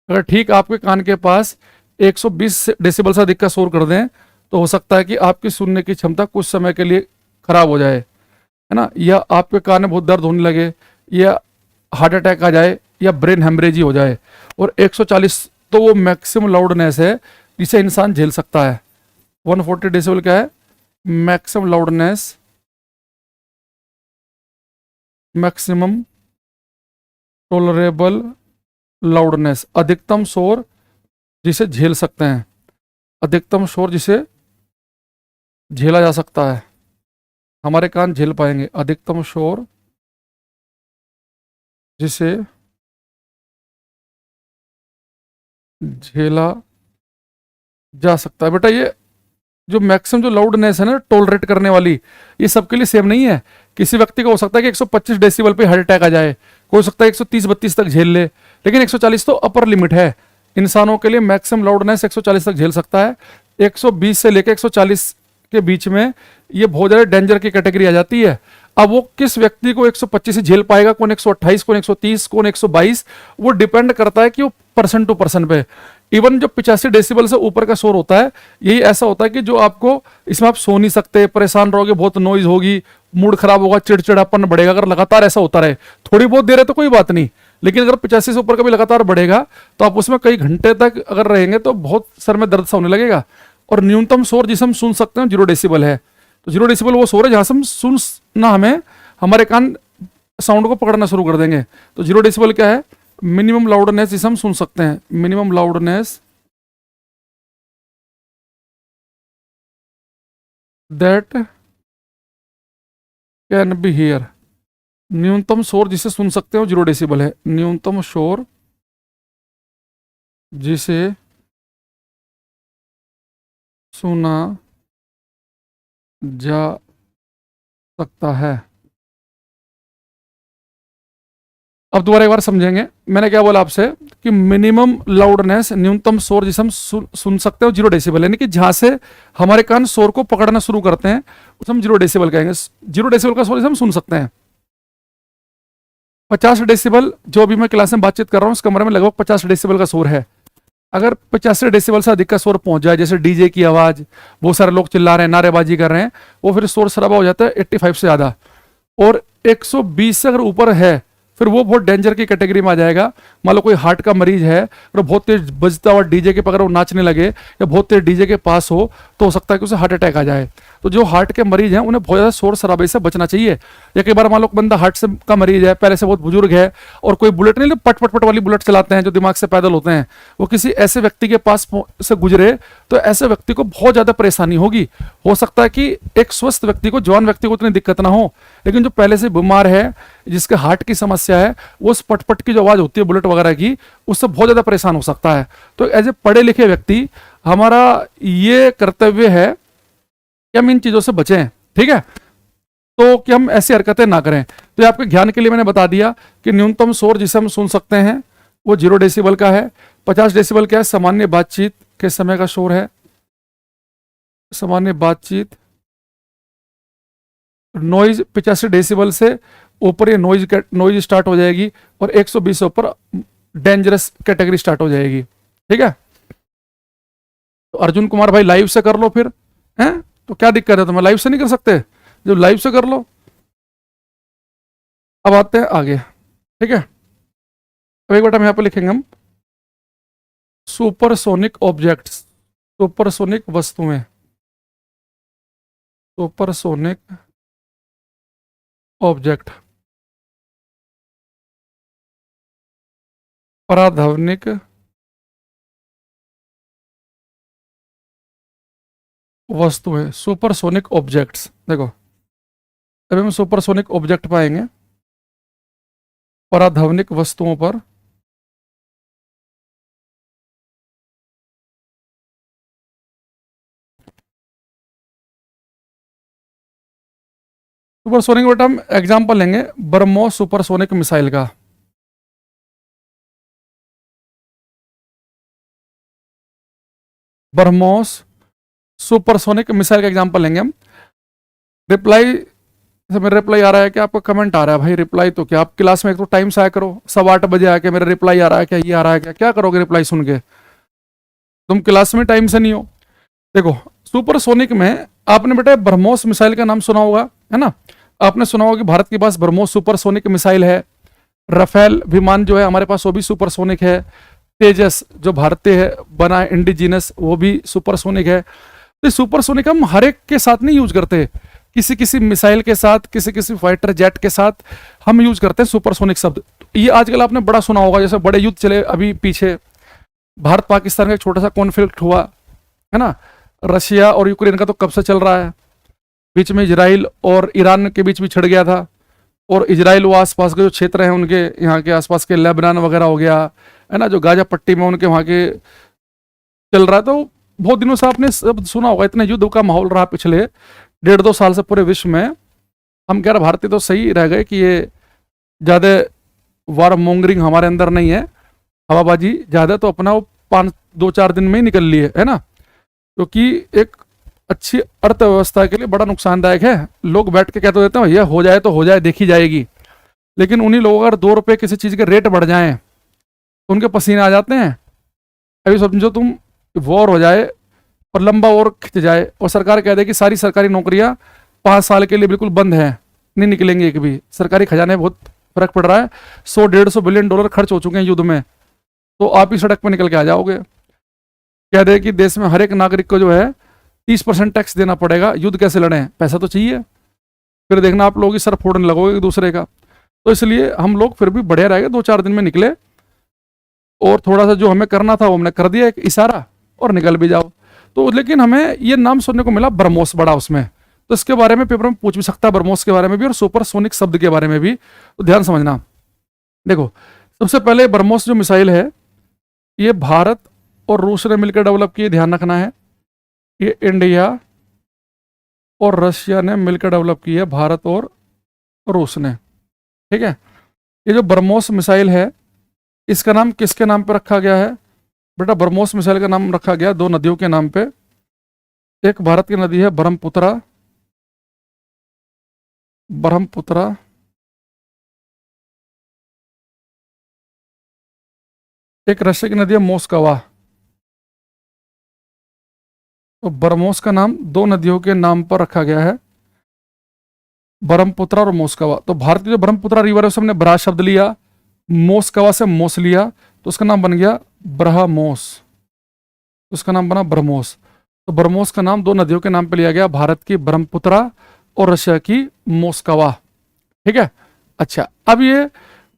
अगर ठीक आपके कान के पास 120 डेसिबल से अधिक का शोर कर दें, तो हो सकता है कि आपकी सुनने की क्षमता कुछ समय के लिए खराब हो जाए, है ना, या आपके कान में बहुत दर्द होने लगे, या हार्ट अटैक आ जाए, या ब्रेन हेमरेज हो जाए। और 140 तो वो मैक्सिमम लाउडनेस है जिसे इंसान झेल सकता है। 140 डेसिबल क्या है? Maximum loudness, maximum tolerable loudness, अधिकतम शोर जिसे झेल सकते हैं, अधिकतम शोर जिसे झेला जा सकता है, हमारे कान झेल पाएंगे, अधिकतम शोर जिसे झेला जा सकता है। बेटा ये जो मैक्सिमम जो लाउडनेस है ना, टॉलरेट करने वाली, ये सबके लिए सेम नहीं है। किसी व्यक्ति को हो सकता है कि 125 डेसिबल पे हार्ट अटैक आ जाए, कोई हो सकता है 130-32 तक झेल ले, लेकिन 140 तो अपर लिमिट है। इंसानों के लिए मैक्सिमम लाउडनेस 140 तक झेल सकता है। 120 से लेकर 140 के बीच में ये बहुत ज़्यादा डेंजर की कैटेगरी आ जाती है। अब वो किस व्यक्ति को 125 झेल पाएगा, कौन 128, कौन 130, कौन 122, वो डिपेंड करता है कि वो पर्सन टू पर्सन पे। इवन जो 85 डेसिबल से ऊपर का शोर होता है, यही ऐसा होता है कि जो आपको, इसमें आप सो नहीं सकते, परेशान रहोगे, बहुत नॉइज होगी, मूड खराब होगा, चिड़चिड़ापन बढ़ेगा। अगर लगातार ऐसा होता रहे, थोड़ी बहुत देर है तो कोई बात नहीं, लेकिन अगर 85 से ऊपर का भी लगातार बढ़ेगा, तो आप उसमें कई घंटे तक अगर रहेंगे तो बहुत सर में दर्द सा होने लगेगा। और न्यूनतम शोर जिसे हम सुन सकते हैं 0 डेसिबल है। तो 0 डेसिबल वो शोर है जहां से हम सुनना, हमें हमारे कान साउंड को पकड़ना शुरू कर देंगे। तो 0 डेसिबल क्या है? मिनिमम लाउडनेस जिसे हम सुन सकते हैं, minimum loudness that can be here. न्यूनतम शोर जिसे सुन सकते हो 0 डेसिबल है। न्यूनतम शोर जिसे सुना जा सकता है। अब दोबारा एक बार समझेंगे, मैंने क्या बोला आपसे कि मिनिमम लाउडनेस, न्यूनतम शोर जिसे हम सुन सकते हो 0 डेसिबल, यानी कि जहां से हमारे कान शोर को पकड़ना शुरू करते हैं उसे हम 0 डेसिबल कहेंगे। 0 डेसिबल का शोर जिसे हम सुन सकते हैं। 50 डेसिबल, जो अभी मैं क्लास में बातचीत कर रहा हूँ, उस कमरे में लगभग 50 डेसिबल का शोर है। अगर 85 डेसिबल से अधिक का शोर पहुंच जाए, जैसे डीजे की आवाज, बहुत सारे लोग चिल्ला रहे हैं, नारेबाजी कर रहे हैं, वो फिर शोर शराबा हो जाता है 85 से ज्यादा। और 120 से अगर ऊपर है, फिर वो बहुत डेंजर की कैटेगरी में आ जाएगा। मान लो कोई हार्ट का मरीज है और बहुत तेज बजता हुआ डीजे के अगर वो नाचने लगे, या बहुत तेज डीजे के पास हो, तो हो सकता है कि उसे हार्ट अटैक आ जाए। तो जो हार्ट के मरीज हैं उन्हें बहुत ज़्यादा शोर शराबे से बचना चाहिए। या कई बार मान लो बंदा हार्ट से का मरीज है, पहले से बहुत बुजुर्ग है, और कोई बुलेट नहीं, पट पट पट वाली बुलेट चलाते हैं जो दिमाग से पैदल होते हैं, वो किसी ऐसे व्यक्ति के पास से गुजरे, तो ऐसे व्यक्ति को बहुत ज़्यादा परेशानी होगी। हो सकता है कि एक स्वस्थ व्यक्ति को, जवान व्यक्ति को इतनी दिक्कत ना हो, लेकिन जो पहले से बीमार है, जिसके हार्ट की समस्या है, वो उस पटपट की जो आवाज़ होती है बुलेट वगैरह की, उससे बहुत ज़्यादा परेशान हो सकता है। तो एज ए पढ़े लिखे व्यक्ति हमारा ये कर्तव्य है कि हम इन चीज़ों से बचें। ठीक है, तो कि हम ऐसी हरकतें ना करें। तो ये आपके ज्ञान के लिए मैंने बता दिया कि न्यूनतम शोर जिसे हम सुन सकते हैं वो 0 डेसिबल का है। 50 डेसिबल क्या है? सामान्य बातचीत के समय का शोर है। सामान्य बातचीत नॉइज 85 डेसिबल से ऊपर ये नॉइज स्टार्ट हो जाएगी, और 120 से ऊपर डेंजरस कैटेगरी स्टार्ट हो जाएगी। ठीक है, तो अर्जुन कुमार भाई लाइव से कर लो फिर, हैं? तो क्या दिक्कत है, तुम्हें लाइव से नहीं कर सकते? जो लाइव से कर लो, अब आते हैं आगे, ठीक है। अब एक बार हम यहाँ पे लिखेंगे हम सुपरसोनिक ऑब्जेक्ट्स, सुपरसोनिक वस्तुएं, सुपरसोनिक ऑब्जेक्ट, पराध्वनिक वस्तुएं, सुपरसोनिक ऑब्जेक्ट्स। देखो अभी हम सुपरसोनिक ऑब्जेक्ट पाएंगे पराध्वनिक वस्तुओं पर, सुपरसोनिक बेटा हम एग्जांपल लेंगे ब्रह्मोस सुपरसोनिक मिसाइल का। ब्रह्मोस सुपरसोनिक मिसाइल का एग्जांपल लेंगे हम। रिप्लाई से मेरा रिप्लाई आ रहा है कि आपका कमेंट आ रहा है, भाई रिप्लाई तो क्या, आप क्लास में एक तो टाइम से आया करो, 8:15 आके मेरा रिप्लाई आ रहा है क्या, ये आ रहा है क्या, क्या करोगे रिप्लाई सुन के, तुम क्लास में टाइम से नहीं हो। देखो सुपरसोनिक में आपने बेटा ब्रह्मोस मिसाइल का नाम सुना होगा, है ना। आपने सुना होगा कि भारत के पास ब्रह्मोस सुपरसोनिक मिसाइल है। राफेल विमान जो है हमारे पास वो भी सुपरसोनिक है। तेजस जो भारतीय है बना है इंडिजीनस, वो भी सुपरसोनिक है। तो सुपरसोनिक हम हर एक के साथ नहीं यूज करते, किसी किसी मिसाइल के साथ, किसी किसी फाइटर जेट के साथ हम यूज करते हैं सुपरसोनिक शब्द। ये आजकल आपने बड़ा सुना होगा, जैसे बड़े युद्ध चले अभी पीछे, भारत पाकिस्तान का एक छोटा सा कॉन्फ्लिक्ट हुआ है ना, रशिया और यूक्रेन का तो कब से चल रहा है, बीच में इजराइल और ईरान के बीच भी छिड़ गया था। और इजराइल वो आसपास के जो क्षेत्र हैं उनके यहाँ के आसपास के लेबनान वगैरह हो गया, है ना, जो गाजा पट्टी में उनके वहाँ के चल रहा है। तो बहुत दिनों से आपने सब सुना होगा, इतने युद्ध का माहौल रहा पिछले 1.5-2 साल से पूरे विश्व में। हम कह रहे भारतीय तो सही रह गए कि ये ज़्यादा वार मोंगरिंग हमारे अंदर नहीं है, हवाबाजी ज़्यादा तो अपना वो 5-2-4 दिन में ही निकल ली है ना, क्योंकि एक अच्छी अर्थव्यवस्था के लिए बड़ा नुकसानदायक है। लोग बैठ के कहते देते हैं भैया हो जाए तो हो जाए, देखी जाएगी, लेकिन उन्हीं लोगों का अगर 2 रुपये किसी चीज़ के रेट बढ़ जाएं तो उनके पसीने आ जाते हैं। अभी समझो तुम वॉर हो जाए और लंबा वॉर खिंच जाए और सरकार कह दे कि सारी सरकारी नौकरियां 5 साल के लिए बिल्कुल बंद है, नहीं निकलेंगे एक भी, सरकारी खजाने बहुत फर्क पड़ रहा है, 100-150 बिलियन डॉलर खर्च हो चुके हैं युद्ध में, तो आप ही सड़क पर निकल के आ जाओगे। कह दे कि देश में हर एक नागरिक को जो है 30% टैक्स देना पड़ेगा, युद्ध कैसे लड़ें, पैसा तो चाहिए, फिर देखना आप लोग ही सर फोड़ने लगोगे एक दूसरे का। तो इसलिए हम लोग फिर भी बढ़िया रहेगा, 2-4 दिन में निकले और थोड़ा सा जो हमें करना था वो हमने कर दिया, एक इशारा, और निकल भी जाओ। तो लेकिन हमें ये नाम सुनने को मिला ब्रह्मोस बड़ा, उसमें तो इसके बारे में पेपर में पूछ भी सकता है, ब्रह्मोस के बारे में भी और सुपरसोनिक शब्द के बारे में भी, तो ध्यान समझना। देखो सबसे पहले ब्रह्मोस जो मिसाइल है ये भारत और रूस ने मिलकर डेवलप की, ध्यान रखना है। ये इंडिया और रशिया ने मिलकर डेवलप की है, भारत और रूस ने, ठीक है। ये जो ब्रह्मोस मिसाइल है इसका नाम किसके नाम पे रखा गया है बेटा, ब्रह्मोस मिसाइल का नाम रखा गया 2 नदियों के नाम पे। एक भारत की नदी है ब्रह्मपुत्रा, ब्रह्मपुत्रा, एक रशिया की नदी है मोस्कवा। तो ब्रह्मोस का नाम 2 नदियों के नाम पर रखा गया है, ब्रह्मपुत्रा और मोस्कवा। तो भारत की जो ब्रह्मपुत्रा रिवर है उससे हमने ब्रा शब्द लिया, मोस्कवा से मोस लिया, तो उसका नाम बन गया ब्रह्मोस, उसका नाम बना ब्रह्मोस। तो ब्रह्मोस का नाम 2 नदियों के नाम पे लिया गया, भारत की ब्रह्मपुत्रा और रशिया की मोस्कवा, ठीक है। अच्छा अब ये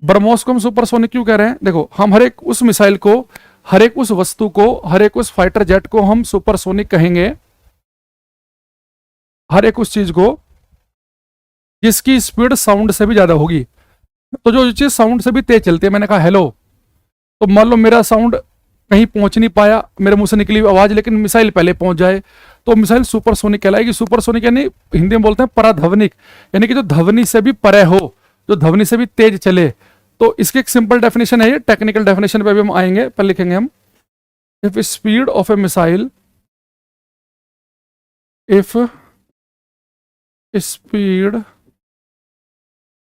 ब्रह्मोस को हम सुपरसोनिक क्यों कह रहे हैं, देखो हम हर एक उस मिसाइल को, हर एक उस वस्तु को, हर एक उस फाइटर जेट को हम सुपरसोनिक कहेंगे, हर एक उस चीज को जिसकी स्पीड साउंड से भी ज्यादा होगी। तो जो चीज साउंड से भी तेज चलती है, मैंने कहा हेलो, तो मान लो मेरा साउंड कहीं पहुंच नहीं पाया, मेरे मुंह से निकली हुई आवाज, लेकिन मिसाइल पहले पहुंच जाए तो मिसाइल सुपरसोनिक कहलाएगी। सुपरसोनिक यानी हिंदी में बोलते हैं पराध्वनिक, यानी कि जो ध्वनि से भी परे हो, जो ध्वनि से भी तेज चले। तो इसकी एक सिंपल डेफिनेशन है, ये टेक्निकल डेफिनेशन पे भी हम आएंगे, पर लिखेंगे हम if speed of A missile, if speed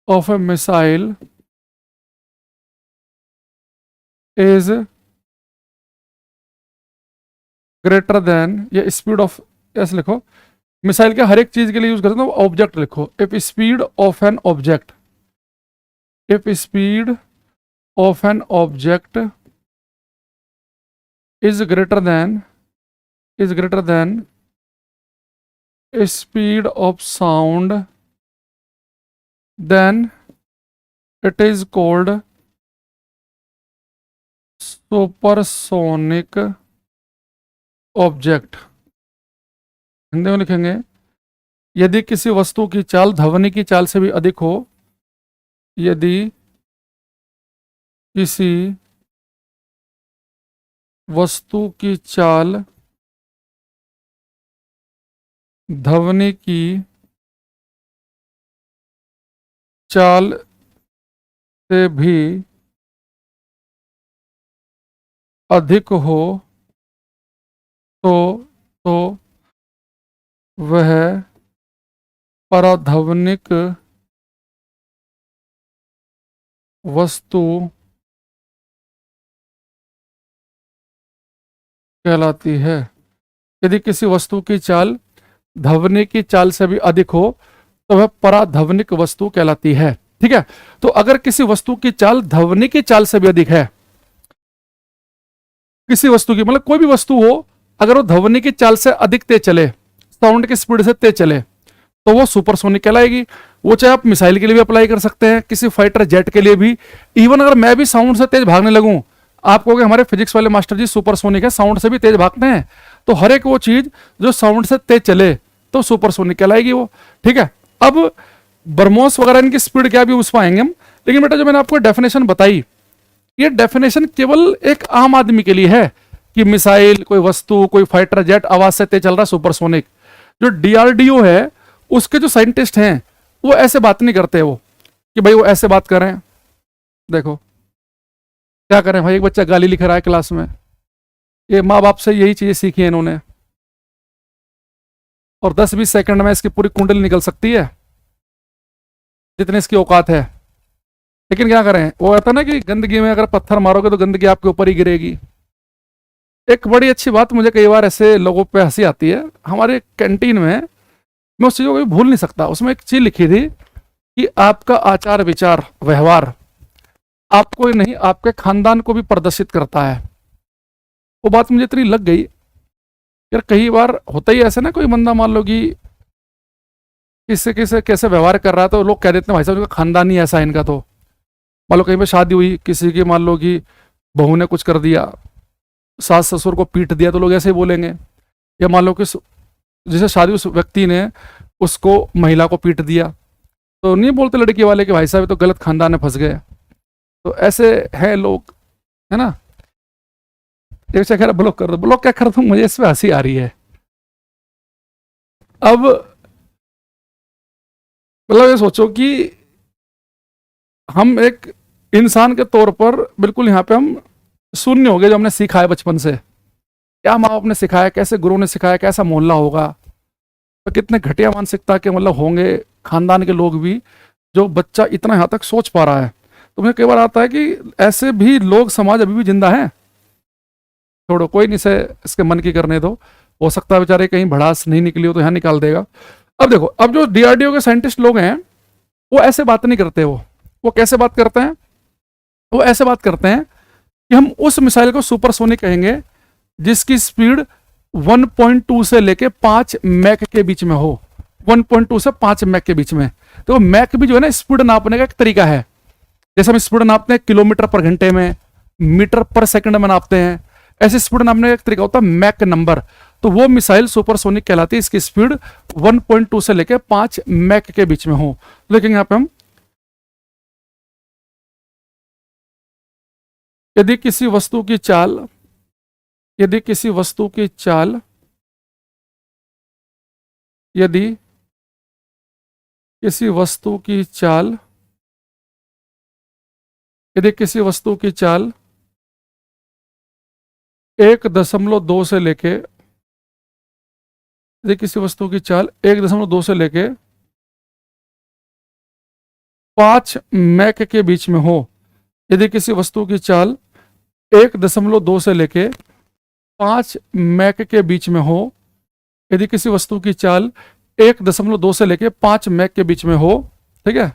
of A missile is greater then, या स्पीड ऑफ, ऐसे लिखो, मिसाइल के हर एक चीज के लिए यूज करते हैं तो ऑब्जेक्ट लिखो, if speed of an object if speed of an object is greater than speed of sound then it is called supersonic object. Hindi में लिखेंगे, यदि किसी वस्तु की चाल ध्वनि की चाल से भी अधिक हो, यदि किसी वस्तु की चाल ध्वनि की चाल से भी अधिक हो तो वह पराध्वनिक वस्तु कहलाती है। यदि किसी वस्तु की चाल ध्वनि की चाल से भी अधिक हो तो वह पराध्वनिक वस्तु कहलाती है। ठीक है, तो अगर किसी वस्तु की चाल ध्वनि की चाल से भी अधिक है, किसी वस्तु की मतलब कोई भी वस्तु हो, अगर वो ध्वनि की चाल से अधिक तेज चले, साउंड की स्पीड से तेज चले, तो वो सुपरसोनिक कहलाएगी। वो चाहे आप मिसाइल के लिए भी अप्लाई कर सकते हैं, किसी फाइटर जेट के लिए भी। इवन अगर मैं भी साउंड से तेज भागने लगूं, आप कहोगे हमारे फिजिक्स वाले मास्टर जी सुपरसोनिक है, साउंड से भी तेज भागते हैं, तो हर एक वो चीज जो साउंड से तेज चले तो सुपरसोनिक कहलाएगी वो। ठीक है, अब बर्मोस वगैरह इनकी स्पीड क्या भी उस पाएंगे हम, लेकिन बेटा जो मैंने आपको डेफिनेशन बताई, ये डेफिनेशन केवल एक आम आदमी के लिए है कि मिसाइल, कोई वस्तु, कोई फाइटर जेट आवाज से तेज चल रहा है, सुपरसोनिक। जो डीआरडीओ है उसके जो साइंटिस्ट हैं वो ऐसे बात नहीं करते, वो कि भाई वो ऐसे बात करें। देखो क्या करें भाई, एक बच्चा गाली लिख रहा है क्लास में, ये माँ बाप से यही चीजें सीखी है इन्होंने, और 10-20 सेकंड में इसकी पूरी कुंडली निकल सकती है जितनी इसकी औकात है। लेकिन क्या करें, वो कहता ना कि गंदगी में अगर पत्थर मारोगे तो गंदगी आपके ऊपर ही गिरेगी। एक बड़ी अच्छी बात मुझे कई बार ऐसे लोगों पे हंसी आती है, हमारे कैंटीन में मैं उस चीज़ों को भूल नहीं सकता, उसमें एक चीज लिखी थी कि आपका आचार विचार व्यवहार आपको ही नहीं आपके खानदान को भी प्रदर्शित करता है। वो बात मुझे इतनी लग गई यार, कई बार होता ही ऐसे ना, कोई बंदा मान लो कि किससे किसे कैसे व्यवहार कर रहा है तो लोग कह देते हैं भाई साहब इनका खानदान ही ऐसा है इनका। तो मान लो कहीं पे शादी हुई किसी की, मान लो कि बहू ने कुछ कर दिया, सास ससुर को पीट दिया, तो लोग ऐसे ही बोलेंगे। या मान लो कि जिसे शादी उस व्यक्ति ने उसको महिला को पीट दिया, तो नहीं बोलते लड़की वाले कि भाई साहब तो गलत खानदान में फंस गए। तो ऐसे है लोग, है ना। एक से कह रहा ब्लॉक कर दो, ब्लॉक क्या कर दूं, मुझे इस पे हंसी आ रही है। अब मतलब ये सोचो कि हम एक इंसान के तौर पर बिल्कुल यहाँ पे हम शून्य हो गए, जो हमने सीखा है बचपन से, क्या माँ बाप ने सिखाया, कैसे गुरु ने सिखाया, कैसा मोहल्ला होगा, तो कितने घटिया मानसिकता के मतलब होंगे खानदान के लोग भी, जो बच्चा इतना यहाँ तक सोच पा रहा है। तो मुझे कई बार आता है कि ऐसे भी लोग समाज अभी भी जिंदा है। छोड़ो, कोई नहीं से इसके मन की करने दो, हो सकता है बेचारे कहीं भड़ास नहीं निकली हो तो यहाँ निकाल देगा। अब देखो, अब जो डीआरडीओ के साइंटिस्ट लोग हैं वो ऐसे बात नहीं करते, वो कैसे बात करते हैं, वो ऐसे बात करते हैं कि हम उस मिसाइल को सुपरसोनिक कहेंगे जिसकी स्पीड 1.2 से लेके 5 मैक के बीच में हो। 1.2 से 5 मैक के बीच में। तो मैक भी जो है ना स्पीड नापने का एक तरीका है। जैसे हम स्पीड नापते हैं किलोमीटर पर घंटे में, मीटर पर सेकंड में नापते हैं, ऐसे स्पीड नापने का एक तरीका होता है मैक नंबर। तो वो मिसाइल सुपरसोनिक कहलाती है, इसकी स्पीड 1.2 से लेके 5 मैक के बीच में हो। लेकिन यहां पे हम यदि किसी वस्तु की चाल यदि किसी वस्तु की चाल यदि किसी वस्तु की चाल यदि किसी वस्तु की चाल 1.2 से लेके यदि किसी वस्तु की चाल 1.2 से लेके 5 मैक के बीच में हो, यदि किसी वस्तु की चाल 1.2 से लेके 5 मैक के बीच में हो, यदि किसी वस्तु की चाल 1.2 से लेके 5 मैक के बीच में हो, ठीक है,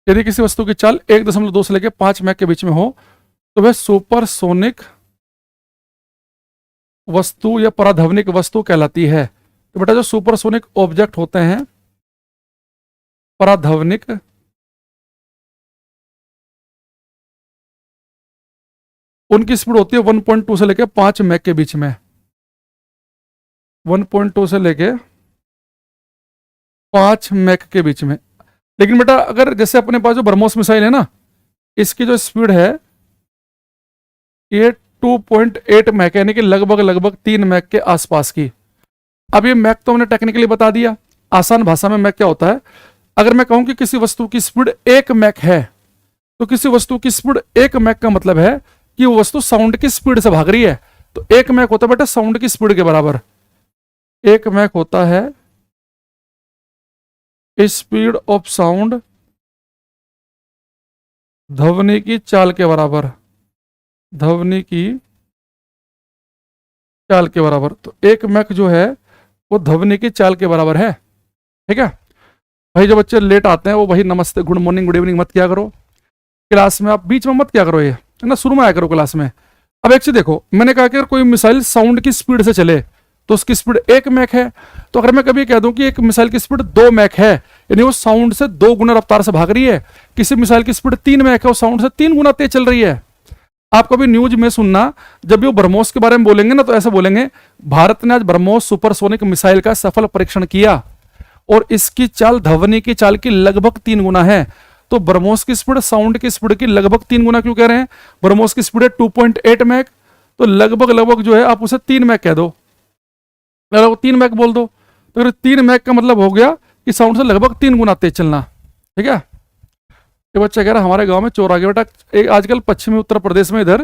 यदि किसी वस्तु की चाल 1.2 से लेकर 5 मैक के बीच में हो तो वह सुपरसोनिक वस्तु या पराध्वनिक वस्तु कहलाती है। तो बेटा जो सुपरसोनिक ऑब्जेक्ट होते हैं, पराध्वनिक, उनकी स्पीड होती है 1.2 से लेकर 5 मैक के बीच में। 1.2 से लेके 5 मैक के बीच में। लेकिन बेटा अगर जैसे अपने पास जो ब्रह्मोस मिसाइल है ना, इसकी जो स्पीड है ये 2.8 मैक, यानी कि लगभग लगभग 3 मैक के आसपास की। अब ये मैक तो हमने टेक्निकली बता दिया, आसान भाषा में मैक क्या होता है। अगर मैं कहूं कि किसी वस्तु की स्पीड 1 मैक है, तो किसी वस्तु की स्पीड 1 मैक का मतलब है कि वो वस्तु साउंड की स्पीड से भाग रही है। तो 1 मैक होता है बेटा साउंड की स्पीड के बराबर। 1 मैक होता है स्पीड ऑफ साउंड ध्वनि की चाल के बराबर। ध्वनि की चाल के बराबर। तो 1 मैक जो है वो ध्वनि की चाल के बराबर है। ठीक है भाई, जो बच्चे लेट आते हैं वो भाई नमस्ते, गुड मॉर्निंग, गुड इवनिंग मत किया करो क्लास में। आप बीच में मत किया करो, ये है ना, शुरू में आया करो क्लास में। अब एक चीज देखो, मैंने कहा कि अगर कोई मिसाइल साउंड की स्पीड से चले तो उसकी स्पीड 1 मैक है। तो अगर मैं कभी कह दूं कि एक मिसाइल की स्पीड 2 मैक है, यानी वो साउंड से 2 गुना रफ्तार से भाग रही है। किसी मिसाइल की स्पीड 3 मैक है, वो साउंड से 3 गुना तेज चल रही है। आप कभी न्यूज में सुनना, जब भी वो ब्रह्मोस के बारे में बोलेंगे ना, तो ऐसा बोलेंगे भारत ने आज ब्रह्मोस सुपरसोनिक मिसाइल का सफल परीक्षण किया और इसकी चाल ध्वनि की चाल की लगभग 3 गुना है। तो ब्रह्मोस की स्पीड साउंड की स्पीड की लगभग 3 गुना क्यों कह रहे हैं? ब्रह्मोस की स्पीड है 2.8 मैक, तो लगभग लगभग जो है आप उसे 3 मैक कह दो, लगभग 3 मैक बोल दो। तो अगर 3 मैक का मतलब हो गया कि साउंड से लगभग 3 गुना तेज चलना। ठीक है, ये बच्चा कह रहा है हमारे गांव में चोर आ गया। बेटा एक आजकल पश्चिमी उत्तर प्रदेश में इधर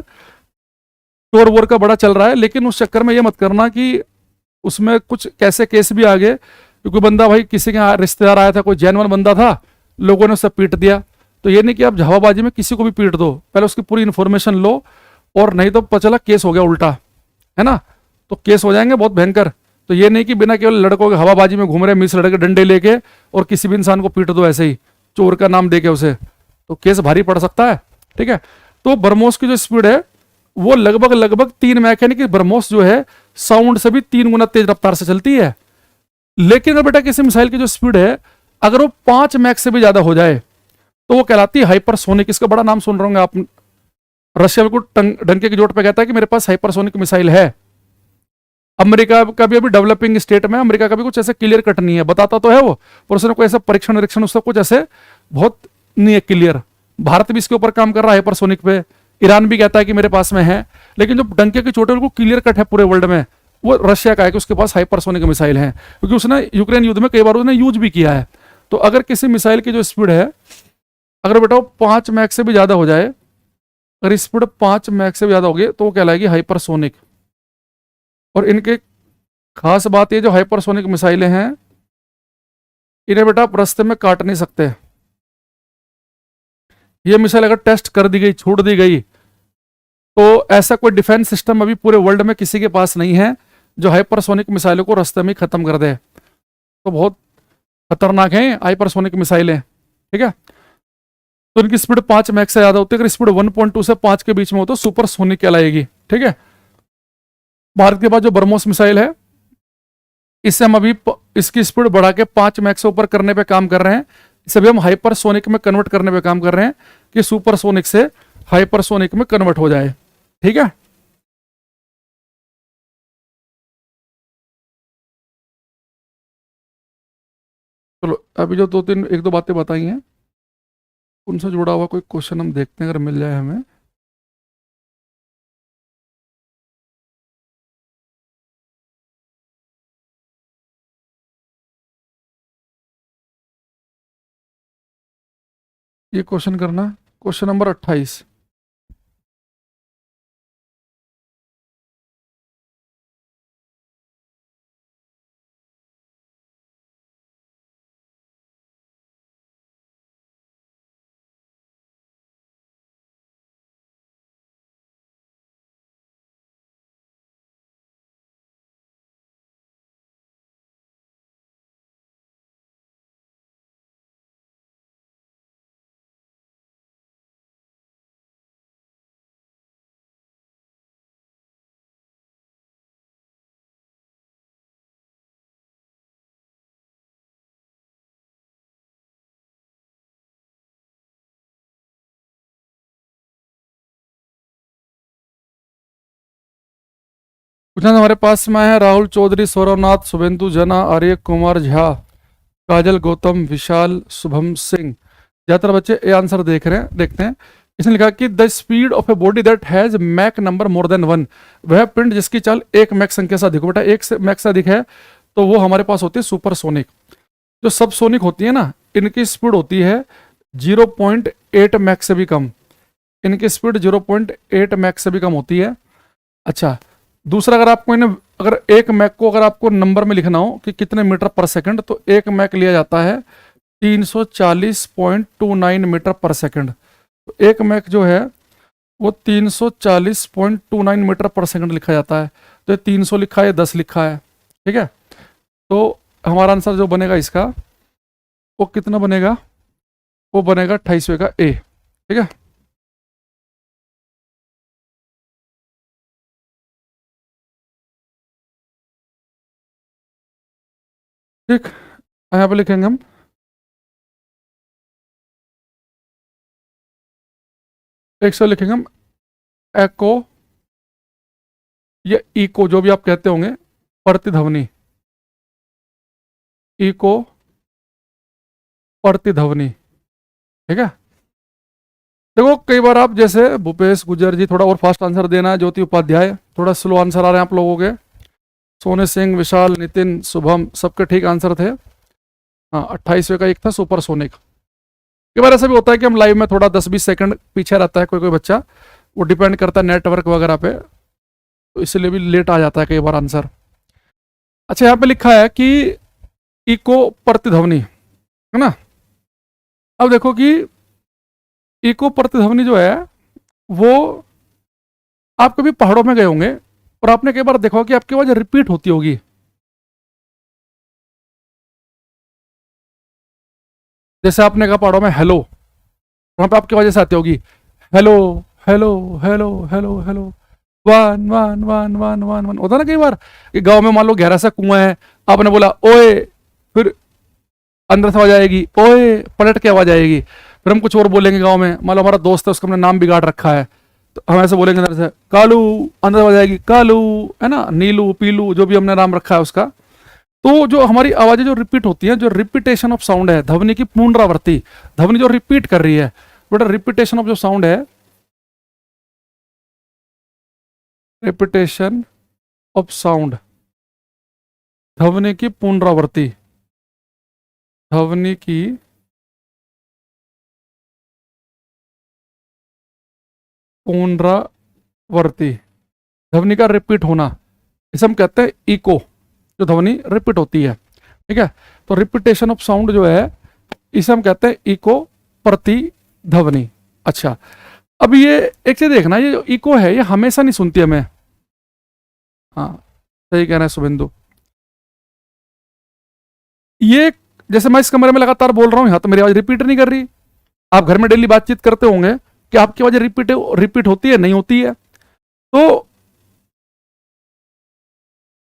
चोर वोर का बड़ा चल रहा है, लेकिन उस चक्कर में ये मत करना कि उसमें कुछ कैसे केस भी आ गए। क्योंकि बंदा भाई किसी के यहाँ रिश्तेदार आया था, कोई जैनवन बंदा था, लोगों ने उसे पीट दिया। तो ये नहीं कि आप हवाबाजी में किसी को भी पीट दो, पहले उसकी पूरी इन्फॉर्मेशन लो, और नहीं तो पता चला केस हो गया उल्टा, है ना, तो केस हो जाएंगे बहुत भयंकर। तो ये नहीं कि बिना केवल लड़कों के हवाबाजी में घूम रहे मिस लड़के डंडे लेके और किसी भी इंसान को पीट दो ऐसे ही चोर का नाम देके उसे, तो केस भारी पड़ सकता है। ठीक है, तो ब्रह्मोस की जो स्पीड है वो लगभग लगभग 3 मैक, यानी कि ब्रह्मोस जो है साउंड से भी 3 गुना तेज रफ्तार से चलती है। लेकिन अगर बेटा किसी मिसाइल की जो स्पीड है अगर वो 5 मैक से भी ज्यादा हो जाए तो वो कहलाती है हाइपरसोनिक। इसका बड़ा नाम सुन रहे होंगे आप, रशिया बिल्कुल डंके की चोट पे कहता है कि मेरे पास हाइपरसोनिक मिसाइल है। अमेरिका का भी अभी डेवलपिंग स्टेट में, अमेरिका का भी कुछ ऐसे क्लियर कट नहीं है, बताता तो है वो, पर उसने कोई ऐसा परीक्षण निरीक्षण उसका कुछ ऐसे बहुत नहीं है क्लियर। भारत भी इसके ऊपर काम कर रहा है हाइपरसोनिक पे, ईरान भी कहता है कि मेरे पास में है। लेकिन जो डंके की चोट है बिल्कुल क्लियर कट है पूरे वर्ल्ड में, वो रशिया का है कि उसके पास हाइपरसोनिक मिसाइल है, क्योंकि उसने यूक्रेन युद्ध में कई बार उसने यूज भी किया है। तो अगर किसी मिसाइल की जो स्पीड है अगर बेटा 5 मैक से भी ज्यादा हो जाए, अगर स्पीड 5 मैक से भी ज्यादा होगी तो वो कहलाएगी हाइपरसोनिक। और इनके खास बात ये जो हाइपरसोनिक मिसाइलें हैं इन्हें बेटा आप रास्ते में काट नहीं सकते। ये मिसाइल अगर टेस्ट कर दी गई, छूट दी गई, तो ऐसा कोई डिफेंस सिस्टम अभी पूरे वर्ल्ड में किसी के पास नहीं है जो हाइपरसोनिक मिसाइलों को रास्ते में खत्म कर दे। तो बहुत खतरनाक है हाइपरसोनिक मिसाइलें। ठीक है, तो इनकी स्पीड 5 मैक से ज्यादा होती है। अगर स्पीड 1.2 से 5 के बीच में हो तो सुपरसोनिक कहलाएगी। ठीक है, भारत के पास जो ब्रह्मोस मिसाइल है इससे हम अभी इसकी स्पीड बढ़ा के 5 मैक से ऊपर करने पे काम कर रहे हैं। इसे भी हम हाइपरसोनिक में कन्वर्ट करने पे काम कर रहे हैं कि सुपरसोनिक से हाइपरसोनिक में कन्वर्ट हो जाए। ठीक है, चलो अभी जो दो तीन एक दो बातें बताई हैं उनसे जुड़ा हुआ कोई क्वेश्चन हम देखते हैं अगर मिल जाए हमें। ये क्वेश्चन करना, क्वेश्चन नंबर 28। क्वेश्चन हमारे पास में है राहुल चौधरी, सौरवनाथ, शुभेंदु जना, आर्य कुमार झा, काजल गौतम, विशाल, शुभम सिंह। ज्यादातर बच्चे ए आंसर देख रहे हैं, देखते हैं। इसने लिखा कि the speed of a body that has Mach number more than 1, वह पिंड जिसकी चाल एक मैक संख्या से अधिक हो। बेटा एक से मैक से अधिक है तो वो हमारे पास होती है सुपरसोनिक। जो सबसोनिक होती है ना, इनकी स्पीड होती है 0.8 मैक से भी कम। इनकी स्पीड 0.8 मैक से भी कम होती है। अच्छा, दूसरा अगर आपको इन्हें अगर एक मैक को अगर आपको नंबर में लिखना हो कि कितने मीटर पर सेकंड, तो एक मैक लिया जाता है 340.29 मीटर पर सेकंड। तो एक मैक जो है वो 340.29 मीटर पर सेकंड लिखा जाता है। तो 300 लिखा है, 10 लिखा है, ठीक है। तो हमारा आंसर जो बनेगा इसका वो कितना बनेगा, वो बनेगा 28वें का ए, ठीक है। ठीक, यहाँ पे लिखेंगे हम एक सौ लिखेंगे हम एको या इको, जो भी आप कहते होंगे, प्रतिध्वनि, इको प्रतिध्वनि, ठीक है। देखो कई बार आप जैसे भूपेश गुजर जी थोड़ा और फास्ट आंसर देना है, ज्योति उपाध्याय थोड़ा स्लो आंसर आ रहे हैं आप लोगों के, सोने सिंह, विशाल, नितिन, शुभम, सबके ठीक आंसर थे। हाँ, 28वें का एक था सुपरसोनिक। कई बार ऐसा भी होता है कि हम लाइव में थोड़ा 10-20 सेकंड पीछे रहता है कोई कोई बच्चा, वो डिपेंड करता है नेटवर्क वगैरह पे, तो इसलिए भी लेट आ जाता है कई बार आंसर। अच्छा, यहाँ पे लिखा है कि इको प्रतिध्वनि, है ना। अब देखो कि इको प्रतिध्वनि जो है वो आप कभी पहाड़ों में गए होंगे और आपने कई बार देखा होगा कि आपकी आवाज रिपीट होती होगी। जैसे आपने कहा पहाड़ों में हेलो, वहां पे आपकी आवाज ऐसे आती होगी, hello hello hello hello hello, one one one one one one. होता ना कई बार कि गांव में मान लो गहरा सा कुआं है, आपने बोला ओए, फिर अंदर से आवाज आएगी ओए, पलट के आवाज आएगी। फिर हम कुछ और बोलेंगे गांव में, मान लो हमारा दोस्त है उसका हमने नाम बिगाड़ रखा है, तो हम ऐसे बोलेंगे अंदर से कालू, अंदर से आवाज आएगी कालू, है ना, नीलू, पीलू, जो भी हमने नाम रखा है उसका। तो जो हमारी आवाजें जो रिपीट होती हैं, जो रिपीटेशन ऑफ साउंड है, ध्वनि की पुनरावृत्ति, ध्वनि जो रिपीट कर रही है, बेटा रिपीटेशन ऑफ जो साउंड है, रिपीटेशन ऑफ साउंड, ध्वनि की पुनरावृत्ति, ध्वनि की पुनरावृत्ति, ध्वनि का रिपीट होना, इसे हम कहते हैं इको, जो ध्वनि रिपीट होती है, ठीक है। तो रिपीटेशन ऑफ साउंड जो है इसे हम कहते हैं इको प्रतिध्वनि। अच्छा, अब ये एक चीज देखना, ये जो इको है ये हमेशा नहीं सुनती हमें। हाँ, सही कह रहे हैं शुभेंदु। ये जैसे मैं इस कमरे में लगातार बोल रहा हूँ, यहाँ तो मेरी आवाज रिपीट नहीं कर रही। आप घर में डेली बातचीत करते होंगे कि आपकी आवाज रिपीट होती है, नहीं होती है। तो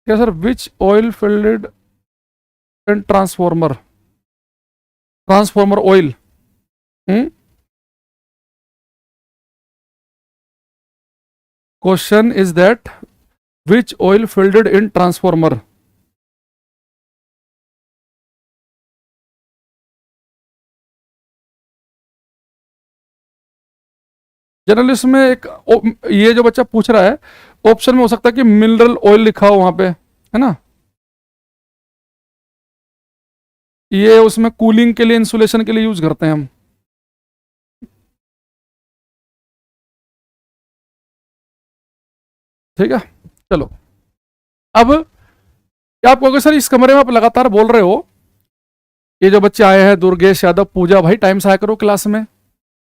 क्या sir, which oil filled in transformer, transformer oil, question is that which oil filled in transformer. Generally इसमें एक ये जो बच्चा पूछ रहा है, ऑप्शन में हो सकता है कि मिनरल ऑयल लिखा हो वहां पे, है ना। ये उसमें कूलिंग के लिए, इंसुलेशन के लिए यूज करते हैं हम। ठीक है, चलो। अब क्या आप कहोगे सर इस कमरे में आप लगातार बोल रहे हो, ये जो बच्चे आए हैं दुर्गेश यादव, पूजा, भाई टाइम से आया करो क्लास में।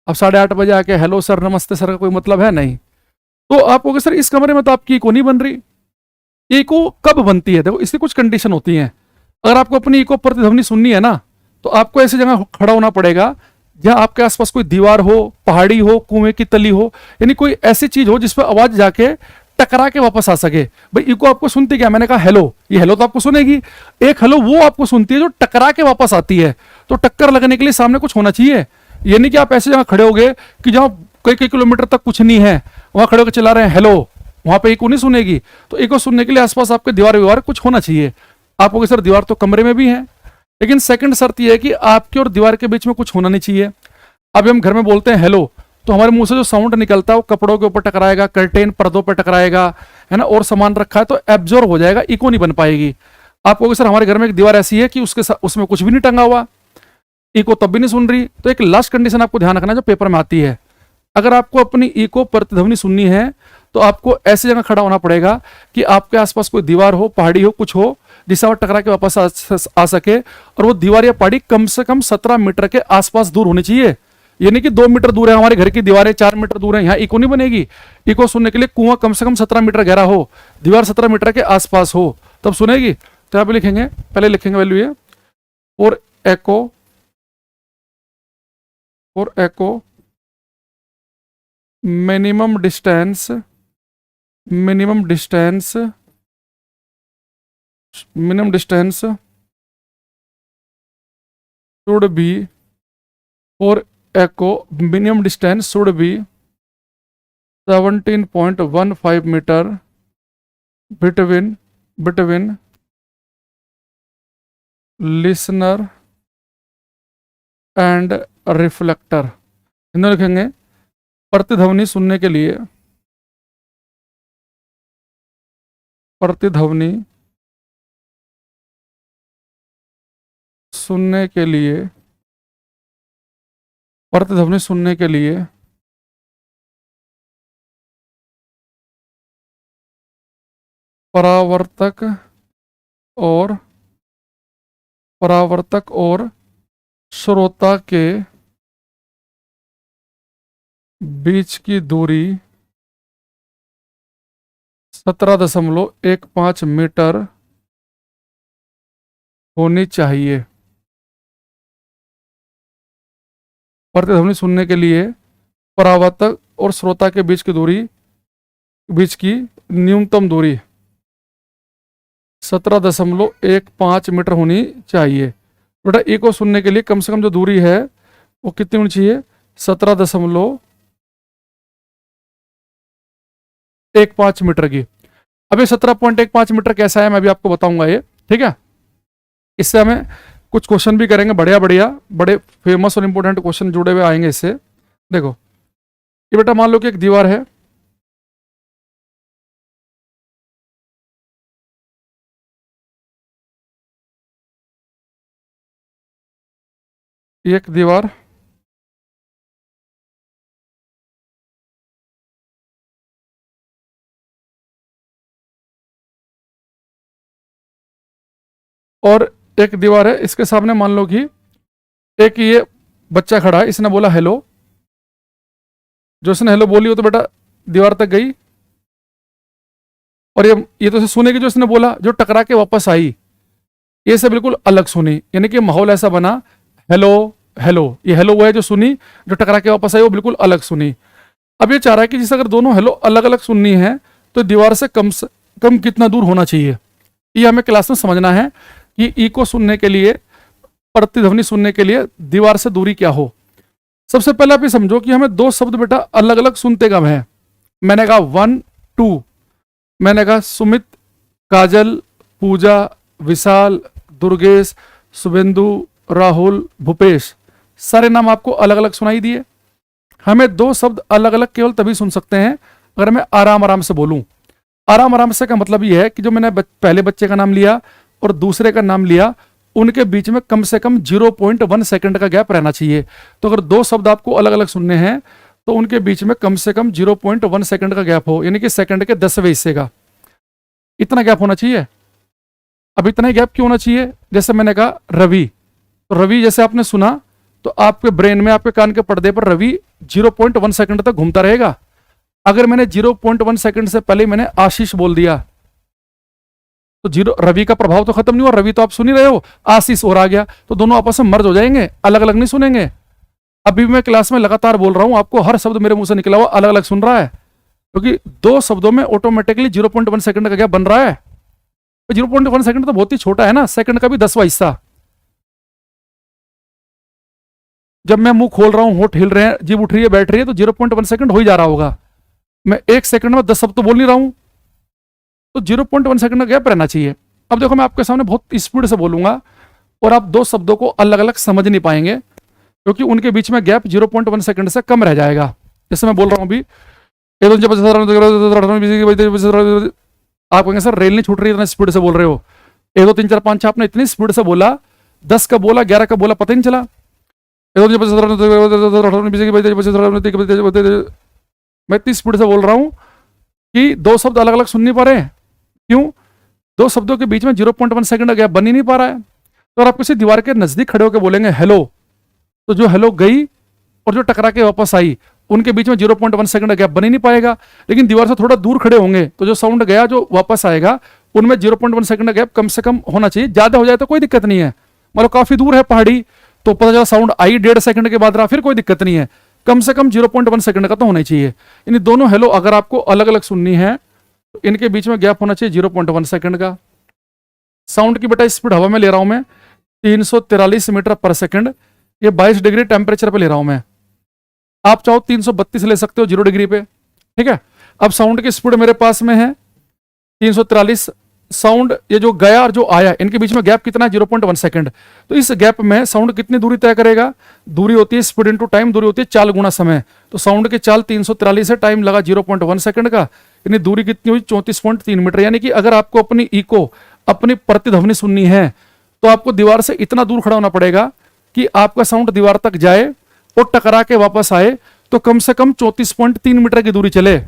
अब 8:30 बजे आके हेलो सर, नमस्ते सर का कोई मतलब है नहीं। तो आप कहोगे सर इस कमरे में तो आपकी इको नहीं बन रही। इको कब बनती है? देखो इसकी कुछ कंडीशन होती हैं। अगर आपको अपनी इको प्रतिध्वनि सुननी है ना, तो आपको ऐसी जगह खड़ा होना पड़ेगा जहां आपके आसपास कोई दीवार हो, पहाड़ी हो, कुएं की तली हो, यानी कोई ऐसी चीज हो जिस पर आवाज जाके टकरा के वापस आ सके। भाई इको आपको सुनती क्या? मैंने कहा हेलो, ये हेलो तो आपको सुनेगी। एक हेलो वो आपको सुनती है जो टकरा के वापस आती है। तो टक्कर लगने के लिए सामने कुछ होना चाहिए। ये नहीं कि आप ऐसे जगह खड़े हो गए कि जहां कई कई किलोमीटर तक कुछ नहीं है, वहां खड़े होकर चला रहे हैं हेलो, वहां पे इको नहीं सुनेगी। तो इको सुनने के लिए आसपास आपके दीवार व्यवहार कुछ होना चाहिए। आपको कि सर दीवार तो कमरे में भी है, लेकिन सेकंड शर्त यह है कि आपके और दीवार के बीच में कुछ होना नहीं चाहिए। अभी हम घर में बोलते हैं हेलो, तो हमारे मुंह से जो साउंड निकलता है वो कपड़ों के ऊपर टकराएगा, कर्टेन पर्दों पर टकराएगा, है ना, और सामान रखा है तो एब्जॉर्ब हो जाएगा, इको नहीं बन पाएगी। आप कहोगे सर हमारे घर में एक दीवार ऐसी है कि उसमें कुछ भी नहीं टंगा हुआ, इको तब भी नहीं सुन रही। तो एक लास्ट कंडीशन आपको ध्यान रखना जो पेपर में आती है, अगर आपको अपनी इको प्रतिध्वनि सुननी है तो आपको ऐसी जगह खड़ा होना पड़ेगा कि आपके आसपास कोई दीवार हो, पहाड़ी हो, कुछ हो जिससे वो टकरा के वापस आ सके, और वो दीवार या पहाड़ी कम से कम 17 मीटर के आसपास दूर होनी चाहिए। ये नहीं कि 2 मीटर दूर है हमारे घर की दीवारें, 4 मीटर दूर है, यहाँ इको नहीं बनेगी। इको सुनने के लिए कुआं कम से कम 17 मीटर गहरा हो, दीवार 17 मीटर के आसपास हो, तब सुनेगी। तो यहाँ पे लिखेंगे, पहले लिखेंगे वैल्यू ये for echo minimum distance should be, for echo minimum distance should be 17.15 meter between listener and reflector. इन्हें लिखेंगे प्रतिध्वनि सुनने के लिए, प्रतिध्वनि सुनने के लिए, प्रतिध्वनि सुनने के लिए परावर्तक और श्रोता के बीच की दूरी 17.15 मीटर होनी चाहिए। प्रतिध्वनि सुनने के लिए परावर्तक और श्रोता के बीच की न्यूनतम दूरी 17.15 मीटर होनी चाहिए। बेटा इको सुनने के लिए कम से कम जो दूरी है वो कितनी होनी चाहिए, 17.15 मीटर की। अब ये 17.15 मीटर कैसा है मैं अभी आपको बताऊंगा ये, ठीक है। इससे हमें कुछ क्वेश्चन भी करेंगे, बड़े फेमस और इंपॉर्टेंट क्वेश्चन जुड़े हुए आएंगे इससे। देखो ये बेटा मान लो कि एक दीवार है, एक दीवार और एक दीवार है, इसके सामने मान लो कि एक ये बच्चा खड़ा है, इसने बोला हेलो। जो इसने हेलो बोली हो तो बेटा दीवार तक गई, और ये तो सुनेगी जो इसने बोला, जो टकरा के वापस आई ये से बिल्कुल अलग सुनी। यानी कि माहौल ऐसा बना हेलो हेलो, ये हेलो वो है जो सुनी, जो टकरा के वापस आई वो बिल्कुल अलग सुनी। अब ये चाह रहा है कि जिसे अगर दोनों हेलो अलग अलग सुननी है तो दीवार से कम कितना दूर होना चाहिए, ये हमें क्लास में समझना है कि इको सुनने के लिए, प्रतिध्वनि सुनने के लिए दीवार से दूरी क्या हो। सबसे पहले आप ये समझो कि हमें दो शब्द बेटा अलग अलग सुनते कब हैं। मैंने कहा 1 2, मैंने कहा सुमित, काजल, पूजा, विशाल, दुर्गेश, शुभेंदु, राहुल, भूपेश, सारे नाम आपको अलग अलग सुनाई दिए। हमें दो शब्द अलग अलग केवल तभी सुन सकते हैं अगर मैं आराम आराम से बोलूं। आराम आराम से का मतलब यह है कि जो मैंने पहले बच्चे का नाम लिया और दूसरे का नाम लिया, उनके बीच में कम से कम 0.1 सेकंड का गैप रहना चाहिए। तो अगर दो शब्द आपको अलग अलग सुनने हैं तो उनके बीच में कम से कम 0.1 सेकंड का गैप हो, यानी कि सेकंड के 10वें हिस्से का इतना गैप होना चाहिए। अब इतना ही गैप क्यों होना चाहिए, जैसे मैंने कहा रवि, तो रवि जैसे आपने सुना तो आपके ब्रेन में, आपके कान के पर्दे पर रवि 0.1 सेकंड तक घूमता रहेगा। अगर मैंने 0.1 सेकंड से पहले मैंने आशीष बोल दिया तो रवि का प्रभाव तो खत्म नहीं हुआ, रवि तो आप सुन ही रहे हो, आशीष और आ गया, तो दोनों आपस में मर्ज हो जाएंगे, अलग अलग नहीं सुनेंगे। अभी मैं क्लास में लगातार बोल रहा हूं, आपको हर शब्द मेरे मुंह से निकला हुआ अलग अलग सुन रहा है, क्योंकि दो शब्दों में ऑटोमेटिकली 0.1 सेकंड का गैप बन रहा है। 0.1 सेकंड तो बहुत ही छोटा है ना, सेकंड का भी 10वां हिस्सा। जब मैं मुंह खोल रहा हूं, होठ हिल रहे हैं, जीभ उठ रही है, बैठ रही है, तो 0.1 सेकंड हो ही जा रहा होगा। मैं 1 सेकंड में 10 शब्द तो बोल नहीं रहा हूं, तो 0.1 सेकंड का गैप रहना चाहिए। अब देखो मैं आपके सामने बहुत स्पीड से बोलूंगा और आप दो शब्दों को अलग अलग समझ नहीं पाएंगे, क्योंकि उनके बीच में गैप 0.1 सेकंड से कम रह जाएगा। जैसे मैं बोल रहा हूं अभी, आप कहेंगे सर रेल नहीं छूट रही, इतना स्पीड से बोल रहे हो। 1 2 3 4 5 6 आपने इतनी स्पीड से बोला, 10 का बोला, 11 का बोला, पता ही नहीं चला। मैं इतनी स्पीड से बोल रहा हूं कि दो शब्द अलग अलग सुन नहीं पा रहे हैं। क्यों? दो शब्दों के बीच में 0.1 सेकंड का गैप बन ही नहीं पा रहा है। तो अगर आप किसी दीवार के नजदीक खड़े होकर बोलेंगे हेलो, तो जो हेलो गई और जो टकरा के वापस आई, उनके बीच में 0.1 सेकंड का गैप बन ही नहीं पाएगा। लेकिन दीवार से थोड़ा दूर खड़े होंगे तो जो साउंड गया जो वापस आएगा, उनमें 0.1 सेकंड का गैप कम से कम होना चाहिए। ज्यादा हो जाए तो कोई दिक्कत नहीं है, मतलब काफी दूर है पहाड़ी, तो पता चला साउंड आई 1.5 सेकंड के बाद रहा, फिर कोई दिक्कत नहीं है। कम से कम 0.1 सेकंड का तो होना ही चाहिए। इन दोनों हेलो अगर आपको अलग अलग सुननी है तो इनके बीच में गैप होना चाहिए 0.1 सेकंड का। साउंड की बेटा स्पीड हवा में ले रहा हूं मैं 343 मीटर पर सेकंड, ये 22 डिग्री टेम्परेचर पे ले रहा हूं मैं। आप चाहो 332 ले सकते हो 0 डिग्री पे, ठीक है। अब साउंड की स्पीड मेरे पास में है 343। साउंड ये जो गया और जो आया, इनके बीच में गैप कितना है? 0.1 सेकंड। तो इस गैप में साउंड कितनी दूरी तय करेगा? दूरी होती है स्पीड इंटू टाइम, दूरी होती है चाल गुना समय। तो साउंड की चाल 343 है, टाइम लगा 0.1 सेकंड का, यानी दूरी कितनी हुई? 34.3 मीटर। यानी कि अगर आपको अपनी इको, अपनी प्रतिध्वनि सुननी है तो आपको दीवार से इतना दूर खड़ा होना पड़ेगा कि आपका साउंड दीवार तक जाए और टकरा के वापस आए, तो कम से कम 34.3 मीटर की दूरी चले।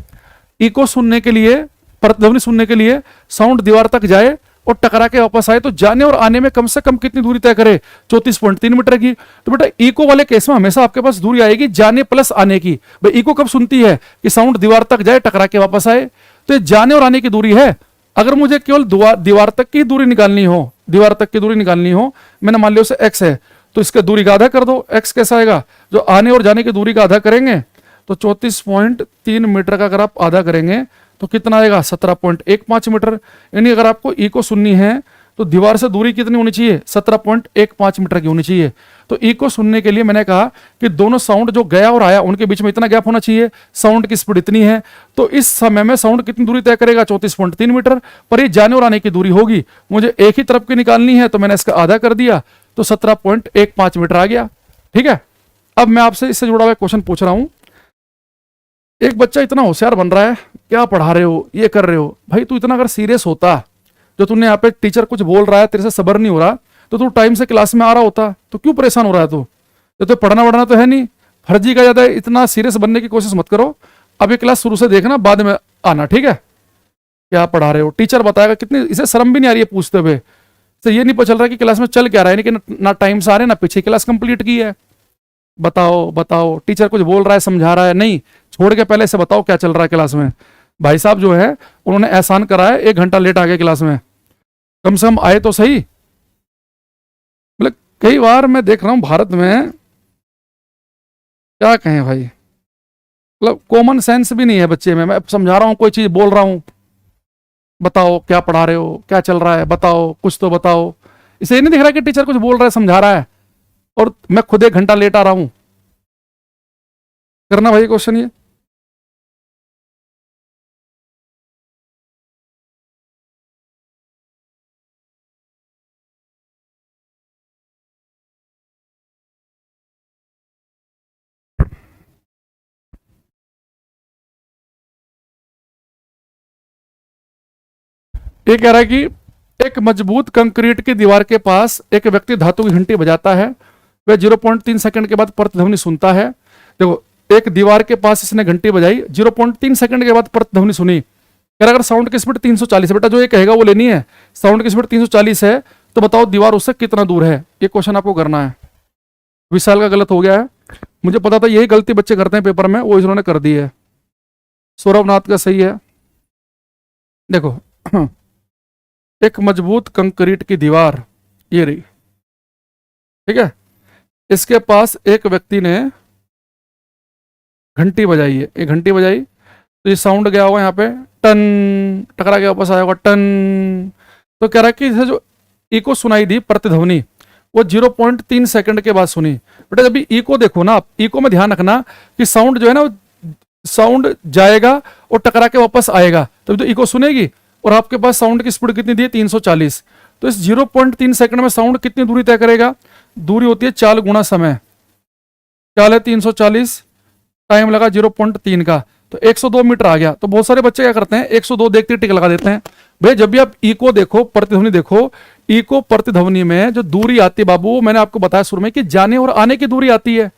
इको सुनने के लिए, प्रतिध्वनि सुनने के लिए साउंड दीवार तक जाए और टकरा के वापस आए, तो जाने और आने में कम से कम कितनी दूरी तय करे? 34.3 मीटर की। तो बेटा इको वाले केस में हमेशा आपके पास दूरी आएगी जाने प्लस आने की। भाई इको कब सुनती है? कि साउंड दीवार तक जाए, टकरा के वापस आए, तो ये जाने और आने की दूरी है। अगर मुझे केवल दीवार तक की दूरी निकालनी हो, दीवार तक की दूरी निकालनी हो, मैंने मान लिया उसे x है, तो इसका दूरी का आधा कर दो। x कैसा आएगा? जो आने और जाने की दूरी का आधा करेंगे तो 34.3 मीटर का अगर आप आधा करेंगे तो कितना आएगा? 17.15 मीटर। यानी अगर आपको ई को सुननी है तो दीवार से दूरी कितनी होनी चाहिए? 17.15 मीटर की होनी चाहिए। तो ई को सुनने के लिए मैंने कहा कि दोनों साउंड जो गया और आया उनके बीच में इतना गैप होना चाहिए, साउंड की स्पीड इतनी है, तो इस समय में साउंड कितनी दूरी तय करेगा? 34.3 मीटर। पर ये जाने और आने की दूरी होगी, मुझे एक ही तरफ की निकालनी है, तो मैंने इसका आधा कर दिया, तो 17.15 मीटर आ गया। ठीक है। अब मैं आपसे इससे जुड़ा हुआ क्वेश्चन पूछ रहा हूं। एक बच्चा इतना होशियार बन रहा है, क्या पढ़ा रहे हो, ये कर रहे हो, भाई तू इतना अगर सीरियस होता, जो तूने यहाँ पे टीचर कुछ बोल रहा है तेरे से सबर नहीं हो रहा, तो तू टाइम से क्लास में आ रहा होता, तो क्यों परेशान हो रहा है तू? तो पढ़ना वढ़ना तो है नहीं, फर्जी का ज्यादा इतना सीरियस बनने की कोशिश मत करो। अब ये क्लास शुरू से देखना, बाद में आना, ठीक है। क्या पढ़ा रहे हो, टीचर बताएगा। कितनी इसे शर्म भी नहीं आ रही है पूछते हुए, तो ये नहीं पता चल रहा कि क्लास में चल क्या रहा है, कि ना टाइम से आ रहे हैं, ना पीछे क्लास कंप्लीट की है। बताओ बताओ, टीचर कुछ बोल रहा है, समझा रहा है, नहीं, छोड़ के पहले से बताओ क्या चल रहा है क्लास में। भाई साहब जो है उन्होंने एहसान करा है, 1 घंटा लेट आ गए क्लास में, कम से कम आए तो सही। मतलब कई बार मैं देख रहा हूं भारत में, क्या कहें भाई, मतलब कॉमन सेंस भी नहीं है बच्चे में। मैं समझा रहा हूं, कोई चीज बोल रहा हूं, बताओ क्या पढ़ा रहे हो, क्या चल रहा है, बताओ, कुछ तो बताओ। इसे नहीं दिख रहा कि टीचर कुछ बोल रहा है, समझा रहा है, और मैं खुद 1 घंटा लेट आ रहा हूं। करना भाई क्वेश्चन ये। ये कह रहा है कि एक मजबूत कंक्रीट की दीवार के पास एक व्यक्ति धातु की घंटी बजाता है, वह 0.3 सेकंड के बाद प्रतिध्वनि सुनता है। देखो, एक दीवार के पास इसने घंटी बजाई, 0.3 सेकंड के बाद प्रतिध्वनि सुनी। कह रहा अगर साउंड की स्पीड 340 है, बेटा जो ये कहेगा वो लेनी है। साउंड की स्पीड 340 है, तो बताओ दीवार उससे कितना दूर है। ये क्वेश्चन आपको करना है। विशाल का गलत हो गया है, मुझे पता था यही गलती बच्चे करते हैं पेपर में, वो इन्होंने कर दी है। सौरभनाथ का सही है। देखो, एक मजबूत कंक्रीट की दीवार ये रही, ठीक है। इसके पास एक व्यक्ति ने घंटी बजाई है, एक घंटी बजाई, तो ये साउंड गया होगा यहाँ पे, टन, टकरा के वापस आया होगा, टन। तो कह रहा है कि इसे जो इको सुनाई दी प्रतिध्वनि, वो 0.3 सेकंड के बाद सुनी। बेटा जब भी इको देखो ना आप, इको में ध्यान रखना कि साउंड जो है ना, साउंड जाएगा और टकरा के वापस आएगा, तभी तो इको सुनेगी। और आपके पास साउंड की स्पीड कितनी दी है 340, तो इस 0.3 सेकंड में साउंड कितनी दूरी तय करेगा? दूरी होती है चाल गुणा समय, चाल है 340, टाइम लगा 0.3 का, तो 102 मीटर आ गया। तो बहुत सारे बच्चे क्या करते हैं 102 देखते टिक लगा देते हैं। भैया जब भी आप इको देखो, प्रतिध्वनि देखो, इको प्रतिध्वनि में जो दूरी आती है बाबू, मैंने आपको बताया शुरू में कि जाने और आने की दूरी आती है।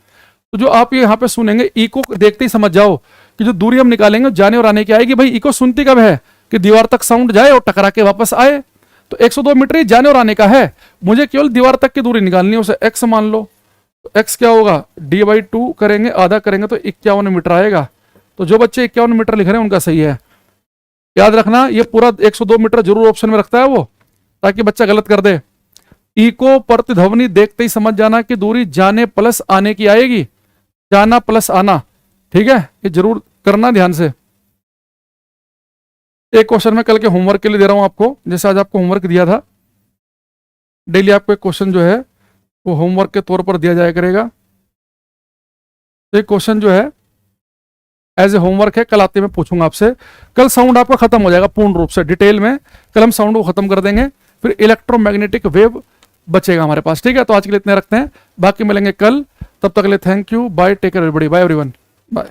तो जो आप ये यहाँ पे सुनेंगे, इको देखते ही समझ जाओ कि जो दूरी हम निकालेंगे जाने और आने की आएगी। भाई इको सुनती कब है कि दीवार तक साउंड जाए और टकरा के वापस आए। तो 102 मीटर ही जाने और आने का है, मुझे केवल दीवार तक की दूरी निकालनी है, उसे x मान लो। तो x क्या होगा, d/2 करेंगे, आधा करेंगे तो 51 मीटर आएगा। तो जो बच्चे 51 मीटर लिख रहे हैं उनका सही है। याद रखना ये पूरा 102 मीटर जरूर ऑप्शन में रखता है वो, ताकि बच्चा गलत कर दे। इको प्रतिध्वनि देखते ही समझ जाना कि दूरी जाने प्लस आने की आएगी, जाना प्लस आना, ठीक है, ये जरूर करना ध्यान से। एक क्वेश्चन मैं कल के होमवर्क के लिए दे रहा हूं आपको, जैसे आज आपको होमवर्क दिया था, डेली आपको एक क्वेश्चन जो है वो होमवर्क के तौर पर दिया जाया करेगा। तो एक क्वेश्चन जो है एज ए होमवर्क है, कल आते मैं पूछूंगा आपसे। कल साउंड आपका खत्म हो जाएगा पूर्ण रूप से डिटेल में, कल हम साउंड को खत्म कर देंगे, फिर इलेक्ट्रोमैग्नेटिक वेव बचेगा हमारे पास, ठीक है। तो आज के लिए इतने रखते हैं, बाकी मिलेंगे कल, तब तक के लिए thank you, bye, take care everybody, bye everyone, bye.